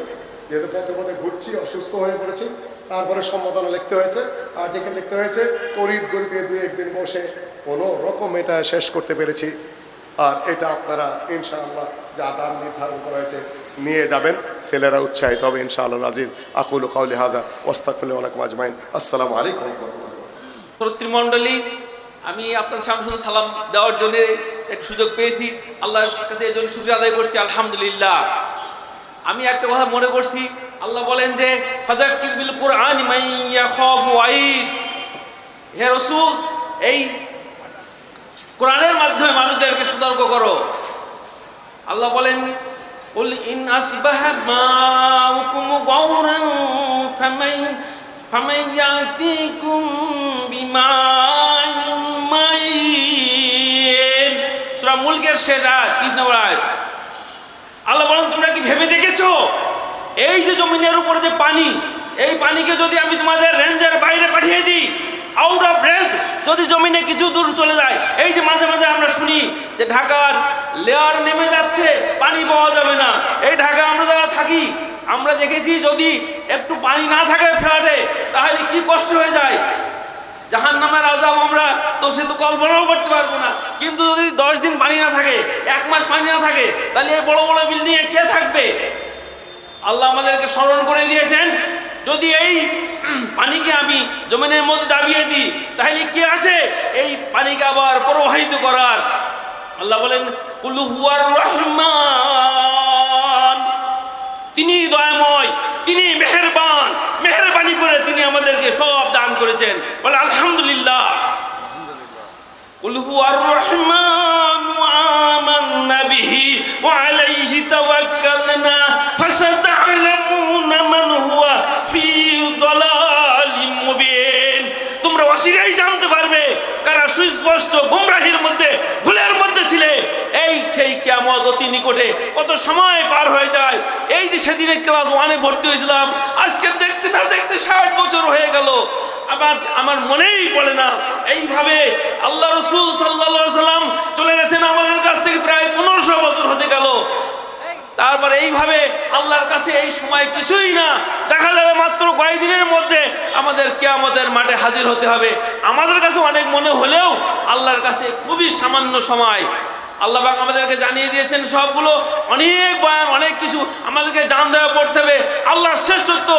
যেহেতু পথে পথে ঘুরছি, অসুস্থ হয়ে পড়েছি। তারপরে সম্বোধনা লিখতে হয়েছে, আর যেখানে লিখতে হয়েছে তড়িৎ গড়িতে 2-1 দিন বসে কোনো রকম এটা শেষ করতে পেরেছি। আর এটা আপনারা ইনশাআল্লাহ যা দাম নির্ধারণ করা হয়েছে নিয়ে যাবেন, ছেলেরা উৎসাহিত হবে ইনশাআল্লাহ। আজিজ আকুলু কাউলি হাযা ওয়াস্তাগফিরুল্লাহ ওয়া লাকুম আজমাইন। আসসালামু আলাইকুম ওয়া রাহমাতুল্লাহ। শ্রোতৃমণ্ডলী, আমি আপনাদের সামনে শুধু সালাম দেওয়ার জন্য একটু সুযোগ পেয়েছি, আল্লাহর কাছে এই জন্য শুকরিয়া আদায় করছি, আলহামদুলিল্লাহ। আমি একটা কথা মনে করছি, আল্লাহ বলেন যে ফাযাক্কির বিল কুরআনি মান ইয়াখাফু ওয়াঈদ। হে রাসূল, এই কোরআনের মাধ্যমে মানুষদেরকে সতর্ক করো। আল্লাহ বলেন কুল ইন আসবাহা মাউকুম গাওরান ফামান ইয়াতিকুম বিমাইন মাইন। তৌফিকের শেষ আয়াত 30 নম্বর আয়াত। আল্লাহ বলেন তোমরা কি ভেবে দেখেছো এই যে জমিনের উপরে যে পানি, এই পানিকে যদি আমি তোমাদের রেঞ্জের বাইরে পাঠিয়ে দিই, আউট অফ রেঞ্জ, যদি জমিনে কিছু দূর চলে যায়, এই যে মাঝে মাঝে আমরা শুনি যে ঢাকার লেয়ার নেমে যাচ্ছে, পানি পাওয়া যাবে না। এই ঢাকা আমরা যারা থাকি আমরা দেখেছি যদি একটু পানি না থাকে ফ্ল্যাটে তাহলে কি কষ্ট হয়ে যায়। জাহান্নামের আযাব আমরা তো সে তো কল্পনাও করতে পারবো না। কিন্তু যদি 10 দিন পানি না থাকে, 1 মাস পানি না থাকে, তাহলে এই বড় বড় বিল্ডিংয়ে কে থাকবে? আল্লাহ আমাদেরকে স্মরণ করে দিয়েছেন যদি এই পানিকে আমি জমিনের মধ্যে দাবিয়ে দিই তাহলে কে আসে এই পানিকে আবার প্রবাহিত করার? আল্লাহ বলেন কুল হুয়ার রহমান, তিনি দয়াময়, তিনি মেহেরবান, মেহেরবানি করে তিনি আমাদেরকে সব দান করেছেন। বলে আলহামদুলিল্লাহ। কুল হুয়ার রহমান আমান্না বিহি ওয়া আলাইহি তাওয়াক্কালনা ফাসাতা'লামুনা মান হুয়া ফি দালালিম মুবিন। তোমরা অচিরেই জানতে পারবে কারা সুস্পষ্ট গোমরাহির মধ্যে, ভুলের মধ্যে ছিলে। এই সেই কিয়ামত অতি নিকটে, কত সময় পার হয়ে যায়। এই যে সেদিনে ক্লাস 1-এ ভর্তি হয়েছিলাম, আজকে দেখতে না দেখতে 60 বছর হয়ে গেল। আমার মনেই পড়ে না এইভাবে আল্লাহ রাসূল সাল্লাল্লাহু আলাইহি সাল্লাম চলে গেছেন আমাদের কাছ থেকে প্রায় 1500 বছর হতে গেল। তারপর এইভাবে আল্লাহর কাছে এই সময় কিছুই না, দেখা যাবে মাত্র কয়েকদিনের মধ্যে আমাদের কিয়ামতের মাঠে হাজির হতে হবে। আমাদের কাছে অনেক মনে হলেও আল্লাহর কাছে খুবই সামান্য সময়। আল্লাহ পাক আমাদেরকে জানিয়ে দিয়েছেন সবগুলো, অনেক বয়ান, অনেক কিছু আমাদেরকে জান দেওয়া পড়তে হবে। আল্লাহর শ্রেষ্ঠত্ব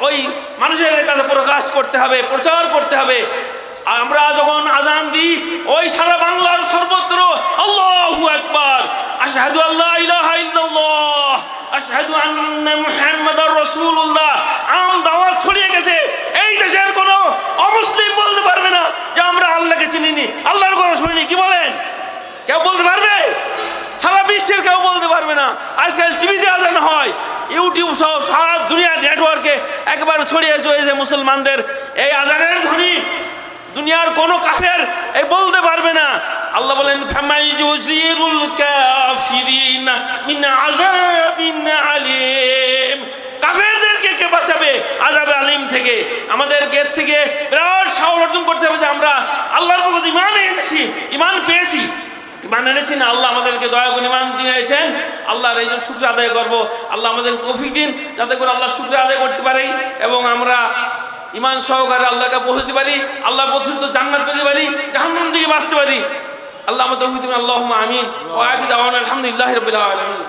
ওই মানুষের কাছে প্রকাশ করতে হবে, প্রচার করতে হবে। আমরা যখন আজান দিই ওই সারা বাংলার সর্বত্র আল্লাহু আকবার, আশহাদু আল্লা ইলাহা ইল্লাল্লাহ, আশহাদু আন্না মুহাম্মাদার রাসূলুল্লাহ আম দাওয়াত ছড়িয়ে গেছে। এই দেশের কোনো অমুসলিম বলতে পারবে না যে আমরা আল্লাহকে চিনিনি, আল্লাহর কথা শুনিনি। কি বলেন? কেউ বলতে পারবে? সারা বিশ্বের কেউ বলতে পারবে না। আজকাল টিভিতে আজান হয়, ইউটিউব সহ সারা দুনিয়ার নেটওয়ার্কে একেবারে ছড়িয়ে চলেছে মুসলমানদের এই আজানের ধ্বনি। দুনিয়ার কোনো কাফের এই বলতে পারবে না। আল্লাহ বলেন ফামাইয়ুজিরুল কাফিরিনা মিন আযাবিন আলিম, কাফেরদেরকে কে বাঁচাবে আযাবে আলিম থেকে? আমাদেরকে এর থেকে বিরাট সাহস অর্জন করতে হবে যে আমরা আল্লাহর প্রতি ঈমান এনেছি, ঈমান পেয়েছি, ঈমান এনেছি না। আল্লাহ আমাদেরকে দয়া করে ঈমান দিয়েছেন, আল্লাহর এই জন্য শুকর আদায় করব। আল্লাহ আমাদের তৌফিক দিন যাতে করে আল্লাহ শুকর আদায় করতে পারি এবং আমরা ঈমান সহকারে আল্লাহকে পৌঁছতে পারি, আল্লাহ পছন্দ জান্নাত পেতে পারি, জাহান্নাম থেকে বাঁচতে পারি। আল্লাহ আমাদের তৌফিক দিন। আল্লাহুম্মা আমিন। ওয়া আখিরু দাওয়ানা আলহামদুলিল্লাহি রাব্বিল আলামিন।